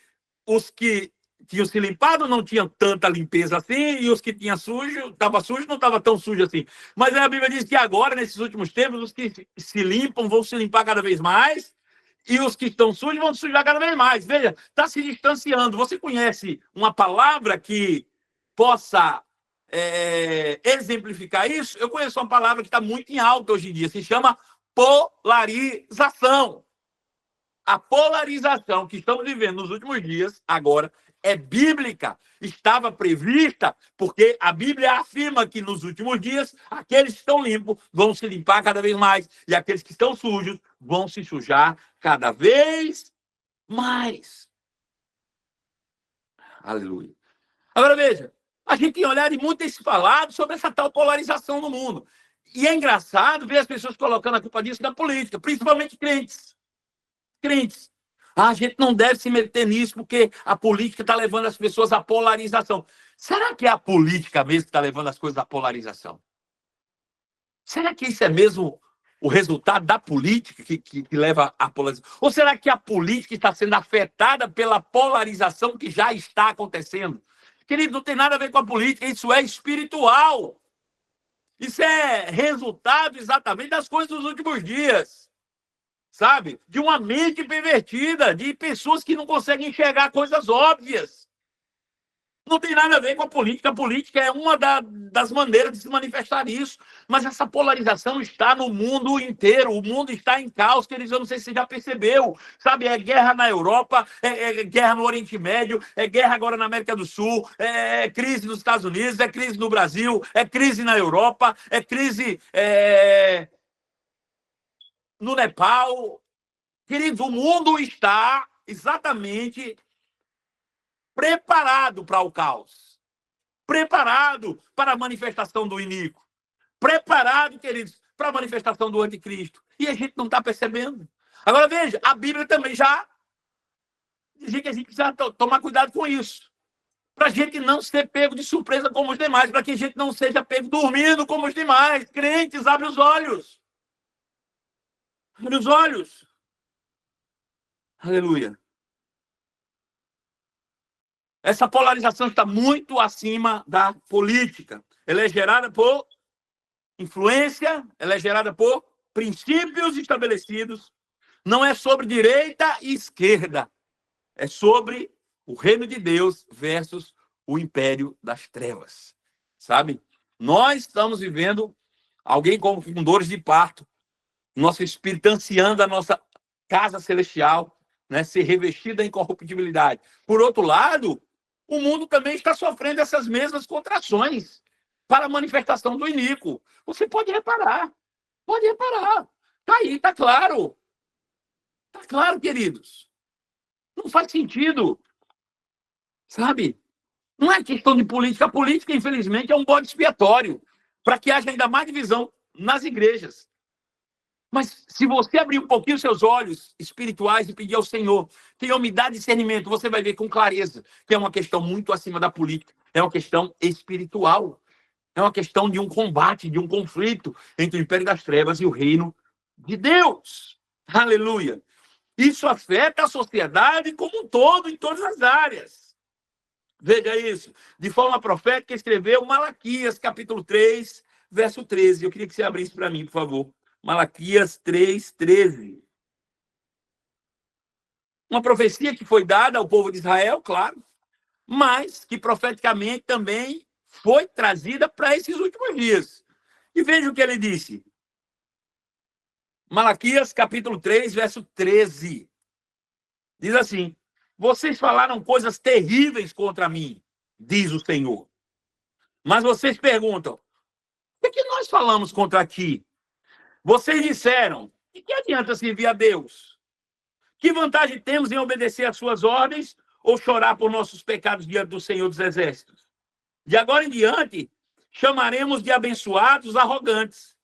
Os que tinham se limpado não tinham tanta limpeza assim, e os que tinham sujo, estava sujo, não estava tão sujo assim. Mas a Bíblia diz que agora, nesses últimos tempos, os que se limpam vão se limpar cada vez mais, e os que estão sujos vão se sujar cada vez mais. Veja, está se distanciando. Você conhece uma palavra que possa exemplificar isso? Eu conheço uma palavra que está muito em alta hoje em dia, se chama polarização. A polarização que estamos vivendo nos últimos dias, agora, é bíblica, estava prevista, porque a Bíblia afirma que nos últimos dias, aqueles que estão limpos vão se limpar cada vez mais, e aqueles que estão sujos vão se sujar cada vez mais. Aleluia. Agora veja, a gente tem olhado e muito esse falado sobre essa tal polarização no mundo. E é engraçado ver as pessoas colocando a culpa disso na política, principalmente crentes. Crentes. A gente não deve se meter nisso porque a política está levando as pessoas à polarização. Será que é a política mesmo que está levando as coisas à polarização? Será que isso é mesmo o resultado da política que leva à polarização? Ou será que a política está sendo afetada pela polarização que já está acontecendo? Querido, não tem nada a ver com a política, isso é espiritual. Isso é resultado exatamente das coisas dos últimos dias. Sabe? De uma mente pervertida, de pessoas que não conseguem enxergar coisas óbvias. Não tem nada a ver com a política. A política é uma das maneiras de se manifestar isso. Mas essa polarização está no mundo inteiro. O mundo está em caos, queridos. Eu não sei se você já percebeu. Sabe, é guerra na Europa, é guerra no Oriente Médio, é guerra agora na América do Sul, é crise nos Estados Unidos, é crise no Brasil, é crise na Europa, é crise no Nepal. Queridos, o mundo está exatamente preparado para o caos, preparado para a manifestação do iníquo, preparado, queridos, para a manifestação do anticristo. E a gente não está percebendo. Agora, veja, a Bíblia também já dizia que a gente precisa tomar cuidado com isso, para a gente não ser pego de surpresa como os demais, para que a gente não seja pego dormindo como os demais. Crentes, abre os olhos. Abre os olhos. Aleluia. Essa polarização está muito acima da política. Ela é gerada por influência, ela é gerada por princípios estabelecidos. Não é sobre direita e esquerda. É sobre o reino de Deus versus o império das trevas. Sabe? Nós estamos vivendo alguém como fundadores de parto. Nosso espírito ansiando a nossa casa celestial, né, ser revestida da incorruptibilidade. Por outro lado, o mundo também está sofrendo essas mesmas contrações para a manifestação do iníquo. Você pode reparar. Pode reparar. Está aí, está claro. Está claro, queridos. Não faz sentido. Sabe? Não é questão de política. A política, infelizmente, é um bode expiatório para que haja ainda mais divisão nas igrejas. Mas se você abrir um pouquinho seus olhos espirituais e pedir ao Senhor, Senhor, me dá discernimento, você vai ver com clareza que é uma questão muito acima da política, é uma questão espiritual, é uma questão de um combate, de um conflito entre o império das trevas e o reino de Deus. Aleluia! Isso afeta a sociedade como um todo, em todas as áreas. Veja isso. De forma profética, escreveu Malaquias, capítulo 3, verso 13. Eu queria que você abrisse para mim, por favor. Malaquias 3:13. Uma profecia que foi dada ao povo de Israel, claro, mas que profeticamente também foi trazida para esses últimos dias. E veja o que ele disse. Malaquias, capítulo 3, verso 13. Diz assim: vocês falaram coisas terríveis contra mim, diz o Senhor. Mas vocês perguntam, o que nós falamos contra ti? Vocês disseram, e que adianta servir a Deus? Que vantagem temos em obedecer às suas ordens ou chorar por nossos pecados diante do Senhor dos Exércitos? De agora em diante, chamaremos de abençoados arrogantes,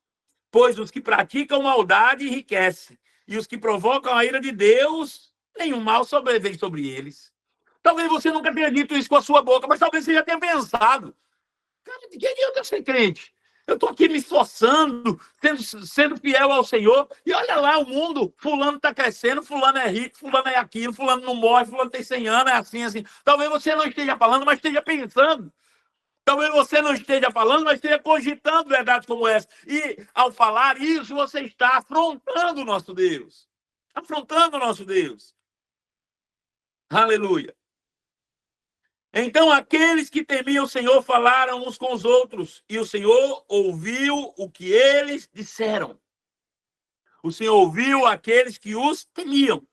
pois os que praticam maldade enriquecem, e os que provocam a ira de Deus, nenhum mal sobrevém sobre eles. Talvez você nunca tenha dito isso com a sua boca, mas talvez você já tenha pensado. Cara, de que adianta eu ser crente? Eu estou aqui me esforçando, sendo fiel ao Senhor, e olha lá o mundo, fulano está crescendo, fulano é rico, fulano é aquilo, fulano não morre, fulano tem 100 anos, é assim, assim. Talvez você não esteja falando, mas esteja pensando. Talvez você não esteja falando, mas esteja cogitando verdades como essa. E, ao falar isso, você está afrontando o nosso Deus. Afrontando o nosso Deus. Aleluia. Então, aqueles que temiam o Senhor falaram uns com os outros, e o Senhor ouviu o que eles disseram. O Senhor ouviu aqueles que os temiam.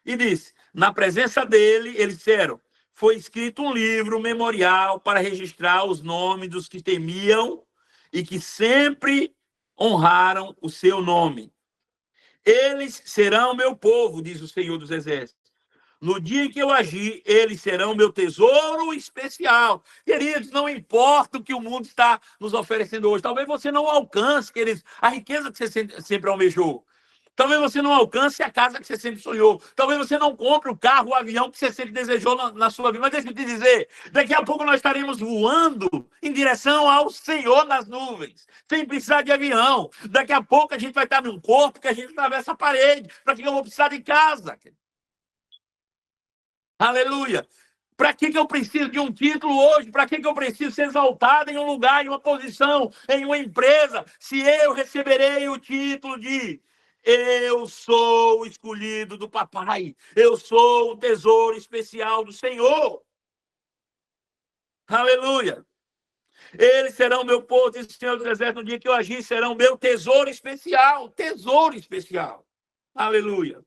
E disse, na presença dele, eles disseram, foi escrito um livro memorial para registrar os nomes dos que temiam e que sempre honraram o seu nome. Eles serão meu povo, diz o Senhor dos Exércitos. No dia em que eu agir, eles serão meu tesouro especial. Queridos, não importa o que o mundo está nos oferecendo hoje. Talvez você não alcance, queridos, a riqueza que você sempre almejou. Talvez você não alcance a casa que você sempre sonhou. Talvez você não compre o carro, o avião que você sempre desejou na sua vida. Mas deixa eu te dizer, daqui a pouco nós estaremos voando em direção ao Senhor nas nuvens, sem precisar de avião. Daqui a pouco a gente vai estar num corpo que a gente atravessa a parede. Para que eu vou precisar de casa? Aleluia! Para que eu preciso de um título hoje? Para que eu preciso ser exaltado em um lugar, em uma posição, em uma empresa? Se eu receberei o título de eu sou o escolhido do papai, eu sou o tesouro especial do Senhor. Aleluia. Eles serão meu povo, diz o Senhor do Exército, no dia que eu agir, serão meu tesouro especial. Tesouro especial. Aleluia.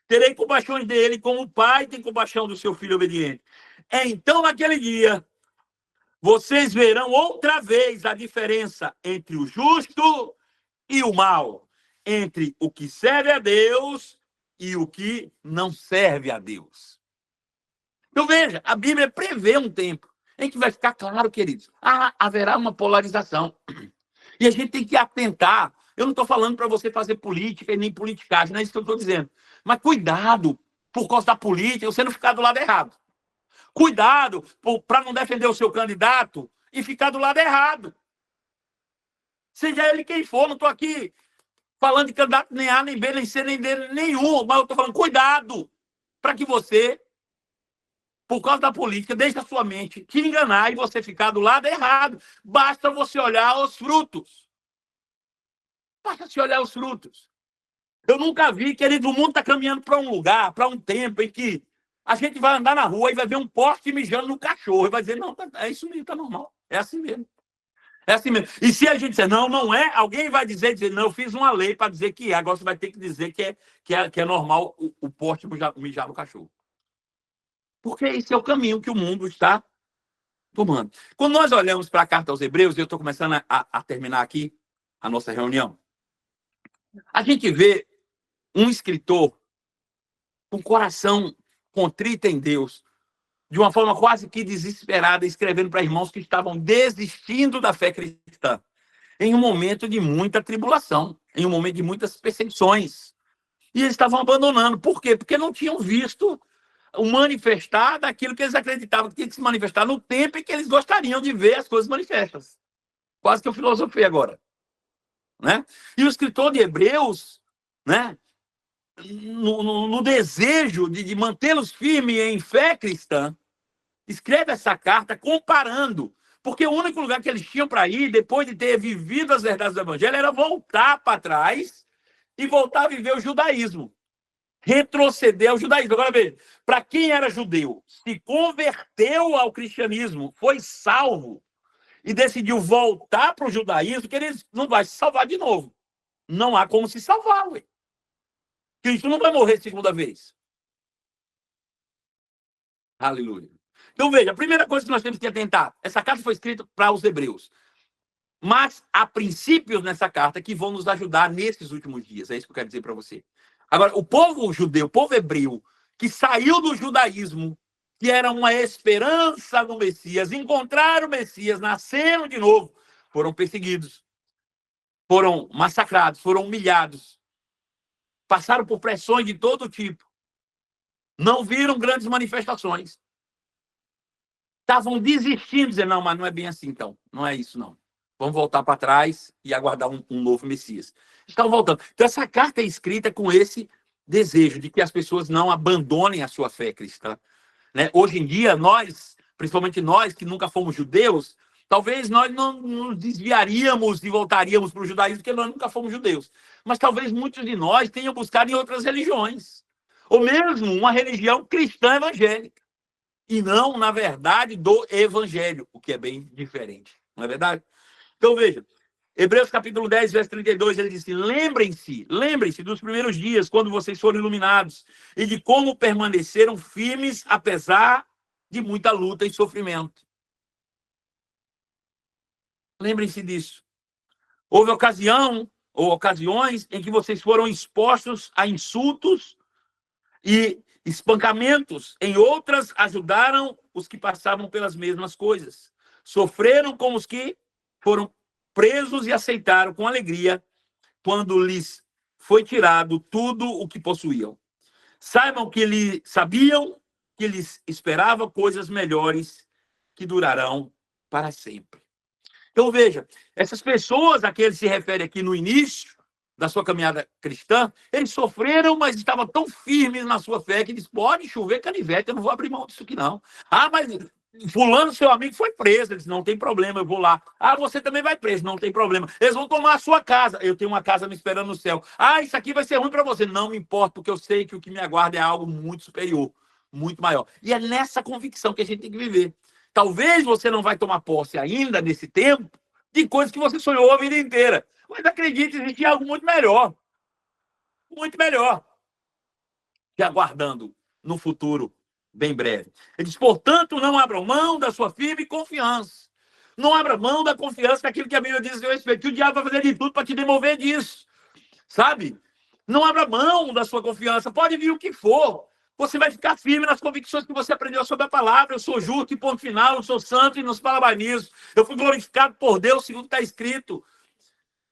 Terei compaixão dele como o pai tem compaixão do seu filho obediente. Então, naquele dia, vocês verão outra vez a diferença entre o justo e o mal, entre o que serve a Deus e o que não serve a Deus. Então, veja, a Bíblia prevê um tempo em que vai ficar claro, queridos, haverá uma polarização. E a gente tem que atentar. Eu não estou falando para você fazer política e nem politicagem, não é isso que eu estou dizendo. Mas cuidado, por causa da política, você não ficar do lado errado. Cuidado para não defender o seu candidato e ficar do lado errado. Seja ele quem for, não estou aqui falando de candidato nem A, nem B, nem C, nem D, nenhum. Mas eu estou falando, cuidado, para que você, por causa da política, deixe a sua mente te enganar e você ficar do lado errado. Basta você olhar os frutos. Basta se olhar os frutos. Eu nunca vi, querido, o mundo está caminhando para um lugar, para um tempo em que a gente vai andar na rua e vai ver um poste mijando no cachorro. E vai dizer, não, é isso mesmo, tá normal. É assim mesmo. É assim mesmo. E se a gente disser, não, não é, alguém vai dizer, não, eu fiz uma lei para dizer que é. Agora você vai ter que dizer que é normal o poste mijar no cachorro. Porque esse é o caminho que o mundo está tomando. Quando nós olhamos para a carta aos Hebreus, e eu estou começando a terminar aqui a nossa reunião, a gente vê um escritor com coração contrito em Deus, de uma forma quase que desesperada, escrevendo para irmãos que estavam desistindo da fé cristã, em um momento de muita tribulação, em um momento de muitas perseguições. E eles estavam abandonando. Por quê? Porque não tinham visto o manifestar daquilo que eles acreditavam que tinha que se manifestar no tempo em que eles gostariam de ver as coisas manifestas. Quase que eu filosofei agora. Né? E o escritor de Hebreus, né, no desejo de mantê-los firmes em fé cristã, escreve essa carta comparando, porque o único lugar que eles tinham para ir, depois de ter vivido as verdades do evangelho, era voltar para trás e voltar a viver o judaísmo. Retroceder ao judaísmo. Agora veja, para quem era judeu, se converteu ao cristianismo, foi salvo e decidiu voltar para o judaísmo, que ele não vai se salvar de novo. Não há como se salvar, ué. Cristo não vai morrer segunda vez. Aleluia. Então, veja, a primeira coisa que nós temos que atentar, essa carta foi escrita para os hebreus. Mas há princípios nessa carta que vão nos ajudar nesses últimos dias. É isso que eu quero dizer para você. Agora, o povo judeu, o povo hebreu, que saiu do judaísmo, que era uma esperança no Messias, encontraram o Messias, nasceram de novo, foram perseguidos, foram massacrados, foram humilhados, passaram por pressões de todo tipo, não viram grandes manifestações, estavam desistindo, dizendo, não, mas não é bem assim então, não é isso não. Vamos voltar para trás e aguardar um novo Messias. Estão voltando. Então, essa carta é escrita com esse desejo de que as pessoas não abandonem a sua fé cristã. Né? Hoje em dia, nós, principalmente nós que nunca fomos judeus, talvez nós não nos desviaríamos e voltaríamos para o judaísmo, porque nós nunca fomos judeus. Mas talvez muitos de nós tenham buscado em outras religiões. Ou mesmo uma religião cristã evangélica. E não, na verdade, do evangelho, o que é bem diferente. Não é verdade? Então, veja, Hebreus capítulo 10, verso 32, ele diz assim, lembrem-se dos primeiros dias, quando vocês foram iluminados, e de como permaneceram firmes, apesar de muita luta e sofrimento. Lembrem-se disso. Houve ocasiões em que vocês foram expostos a insultos e espancamentos. Em outras, ajudaram os que passavam pelas mesmas coisas. Sofreram como os que foram presos e aceitaram com alegria quando lhes foi tirado tudo o que possuíam. Sabiam que lhes esperava coisas melhores que durarão para sempre. Então, veja, essas pessoas a que ele se refere aqui no início da sua caminhada cristã, eles sofreram, mas estavam tão firmes na sua fé que eles pode chover canivete, eu não vou abrir mão disso aqui não. Mas fulano, seu amigo, foi preso. Ele disse, não tem problema, eu vou lá. Você também vai preso, não tem problema. Eles vão tomar a sua casa. Eu tenho uma casa me esperando no céu. Isso aqui vai ser ruim para você. Não me importa, porque eu sei que o que me aguarda é algo muito superior, muito maior. E é nessa convicção que a gente tem que viver. Talvez você não vai tomar posse ainda nesse tempo de coisas que você sonhou a vida inteira. Mas acredite, existe algo muito melhor, te aguardando no futuro bem breve. Ele diz, portanto, não abram mão da sua firme confiança. Não abra mão da confiança daquilo que a Bíblia diz a seu respeito, que o diabo vai fazer de tudo para te demover disso. Sabe? Não abra mão da sua confiança. Pode vir o que for. Você vai ficar firme nas convicções que você aprendeu sobre a palavra. Eu sou justo e ponto final, eu sou santo e nos parabenizo. Eu fui glorificado por Deus, segundo está escrito.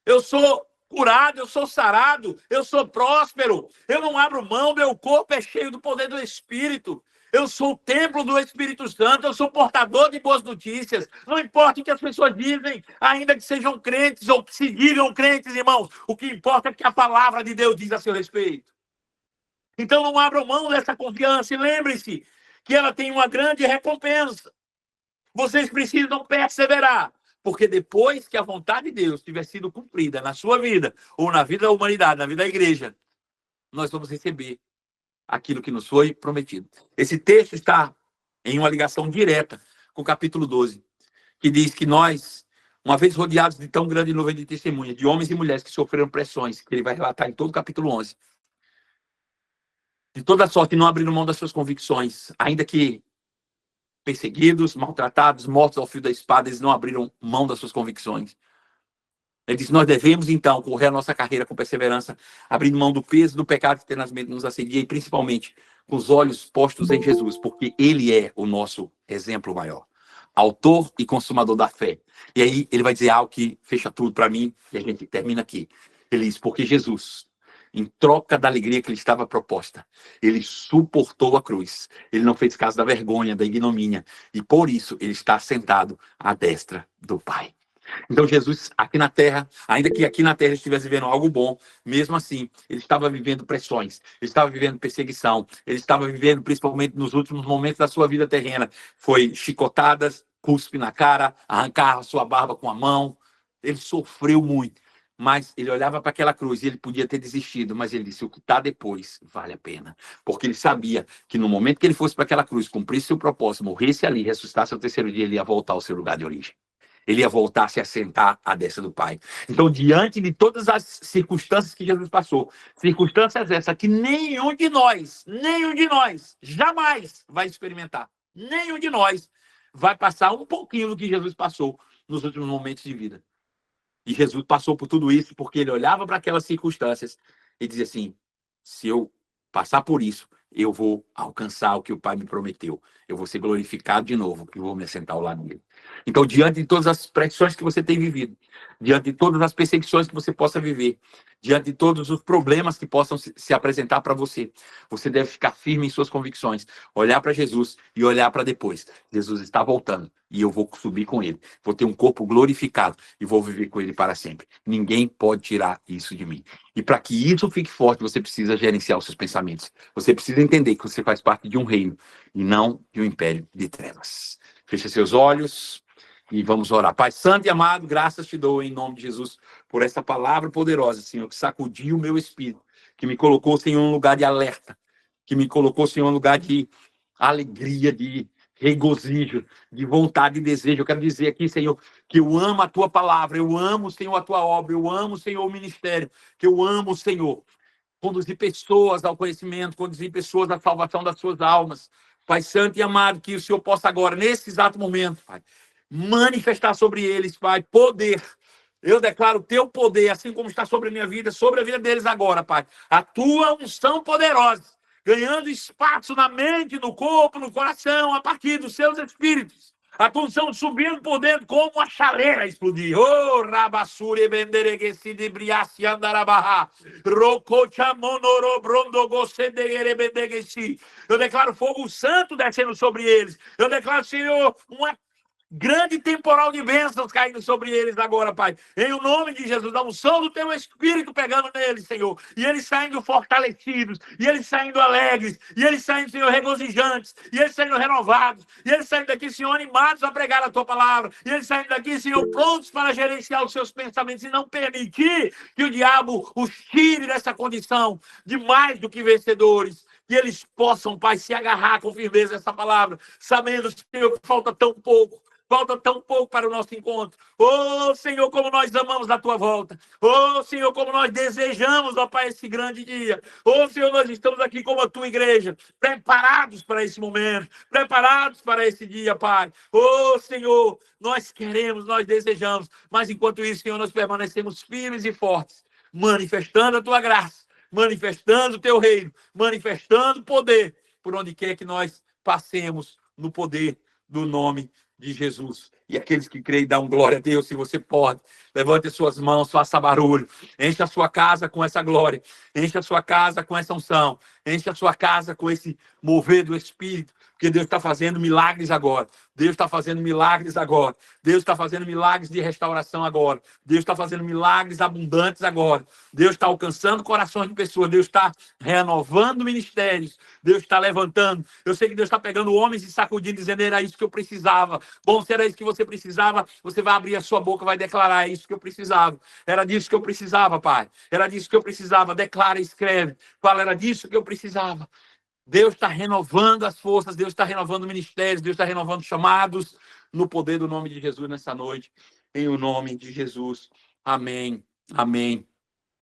Eu sou curado, eu sou sarado, eu sou próspero. Eu não abro mão, meu corpo é cheio do poder do Espírito. Eu sou o templo do Espírito Santo, eu sou portador de boas notícias. Não importa o que as pessoas dizem, ainda que sejam crentes ou que se digam crentes, irmãos. O que importa é o que a palavra de Deus diz a seu respeito. Então não abram mão dessa confiança e lembre-se que ela tem uma grande recompensa. Vocês precisam perseverar, porque depois que a vontade de Deus tiver sido cumprida na sua vida, ou na vida da humanidade, na vida da igreja, nós vamos receber aquilo que nos foi prometido. Esse texto está em uma ligação direta com o capítulo 12, que diz que nós, uma vez rodeados de tão grande nuvem de testemunhas, de homens e mulheres que sofreram pressões, que ele vai relatar em todo o capítulo 11, de toda sorte não abriram mão das suas convicções, ainda que perseguidos, maltratados, mortos ao fio da espada, eles não abriram mão das suas convicções. Ele diz, nós devemos, então, correr a nossa carreira com perseverança, abrindo mão do peso do pecado que tenazmente nos assedia e, principalmente, com os olhos postos em Jesus, porque ele é o nosso exemplo maior, autor e consumador da fé. E aí ele vai dizer algo que fecha tudo para mim, e a gente termina aqui. Ele diz, porque Jesus, em troca da alegria que lhe estava proposta, ele suportou a cruz. Ele não fez caso da vergonha, da ignomínia, e por isso ele está sentado à destra do Pai. Então Jesus, aqui na terra, ainda que aqui na terra ele estivesse vivendo algo bom, mesmo assim, ele estava vivendo pressões, ele estava vivendo perseguição, ele estava vivendo, principalmente nos últimos momentos da sua vida terrena, foi chicotadas, cuspe na cara, arrancar a sua barba com a mão, ele sofreu muito, mas ele olhava para aquela cruz e ele podia ter desistido, mas ele disse, o que está depois vale a pena, porque ele sabia que no momento que ele fosse para aquela cruz, cumprisse seu propósito, morresse ali, ressuscitasse ao terceiro dia, ele ia voltar ao seu lugar de origem. Ele ia voltar a se assentar à destra do Pai. Então, diante de todas as circunstâncias que Jesus passou, circunstâncias essas que nenhum de nós jamais vai experimentar. Nenhum de nós vai passar um pouquinho do que Jesus passou nos últimos momentos de vida. E Jesus passou por tudo isso porque ele olhava para aquelas circunstâncias e dizia assim, se eu passar por isso, eu vou alcançar o que o Pai me prometeu. Eu vou ser glorificado de novo e vou me assentar ao lado dele. Então, diante de todas as pressões que você tem vivido, diante de todas as perseguições que você possa viver, diante de todos os problemas que possam se apresentar para você, você deve ficar firme em suas convicções, olhar para Jesus e olhar para depois. Jesus está voltando e eu vou subir com ele. Vou ter um corpo glorificado e vou viver com ele para sempre. Ninguém pode tirar isso de mim. E para que isso fique forte, você precisa gerenciar os seus pensamentos. Você precisa entender que você faz parte de um reino e não de um império de trevas. Feche seus olhos e vamos orar. Pai santo e amado, graças te dou em nome de Jesus por essa palavra poderosa, Senhor, que sacudiu o meu espírito, que me colocou, Senhor, em um lugar de alerta, que me colocou, Senhor, em um lugar de alegria, de regozijo, de vontade e desejo. Eu quero dizer aqui, Senhor, que eu amo a tua palavra, eu amo, Senhor, a tua obra, eu amo, Senhor, o ministério, que eu amo, Senhor, conduzir pessoas ao conhecimento, conduzir pessoas à salvação das suas almas. Pai santo e amado, que o Senhor possa agora, nesse exato momento, Pai, manifestar sobre eles, Pai, poder. Eu declaro o teu poder, assim como está sobre a minha vida, sobre a vida deles agora, Pai. A tua unção poderosa, ganhando espaço na mente, no corpo, no coração, a partir dos seus espíritos. A tua unção subindo por dentro como uma chaleira explodir. Oh, rabassure bendereguesi de briaci andarabarra. Rocochamonoro brondogocedegere bendeguesi. Eu declaro fogo santo descendo sobre eles. Eu declaro, Senhor, uma grande temporal de bênçãos caindo sobre eles agora, Pai. Em o nome de Jesus, a unção do teu Espírito pegando neles, Senhor. E eles saindo fortalecidos, e eles saindo alegres, e eles saindo, Senhor, regozijantes, e eles saindo renovados, e eles saindo daqui, Senhor, animados a pregar a tua palavra, e eles saindo daqui, Senhor, prontos para gerenciar os seus pensamentos e não permitir que o diabo os tire dessa condição de mais do que vencedores. que eles possam, Pai, se agarrar com firmeza a essa palavra, sabendo, Senhor, que falta tão pouco. Falta tão pouco para o nosso encontro. Oh, Senhor, como nós amamos a tua volta. Oh, Senhor, como nós desejamos, ó Pai, esse grande dia. Oh, Senhor, nós estamos aqui como a tua igreja, preparados para esse momento, preparados para esse dia, Pai. Oh, Senhor, nós queremos, nós desejamos, mas enquanto isso, Senhor, nós permanecemos firmes e fortes, manifestando a tua graça, manifestando o teu reino, manifestando o poder, por onde quer que nós passemos, no poder do nome de Jesus. E aqueles que creem, dão glória a Deus, se você pode. Levante as suas mãos, faça barulho. Encha a sua casa com essa glória. Encha a sua casa com essa unção. Encha a sua casa com esse mover do Espírito. Porque Deus está fazendo milagres agora. Deus está fazendo milagres agora. Deus está fazendo milagres de restauração agora. Deus está fazendo milagres abundantes agora. Deus está alcançando corações de pessoas. Deus está renovando ministérios. Deus está levantando. Eu sei que Deus está pegando homens e sacudindo, dizendo: era isso que eu precisava. Bom, se era isso que você precisava, você vai abrir a sua boca, vai declarar: é isso que eu precisava. Era disso que eu precisava, Pai. Era disso que eu precisava. Declara e escreve. Fala: era disso que eu precisava. Deus está renovando as forças, Deus está renovando ministérios, Deus está renovando chamados, no poder do nome de Jesus nessa noite, em o nome de Jesus. Amém, amém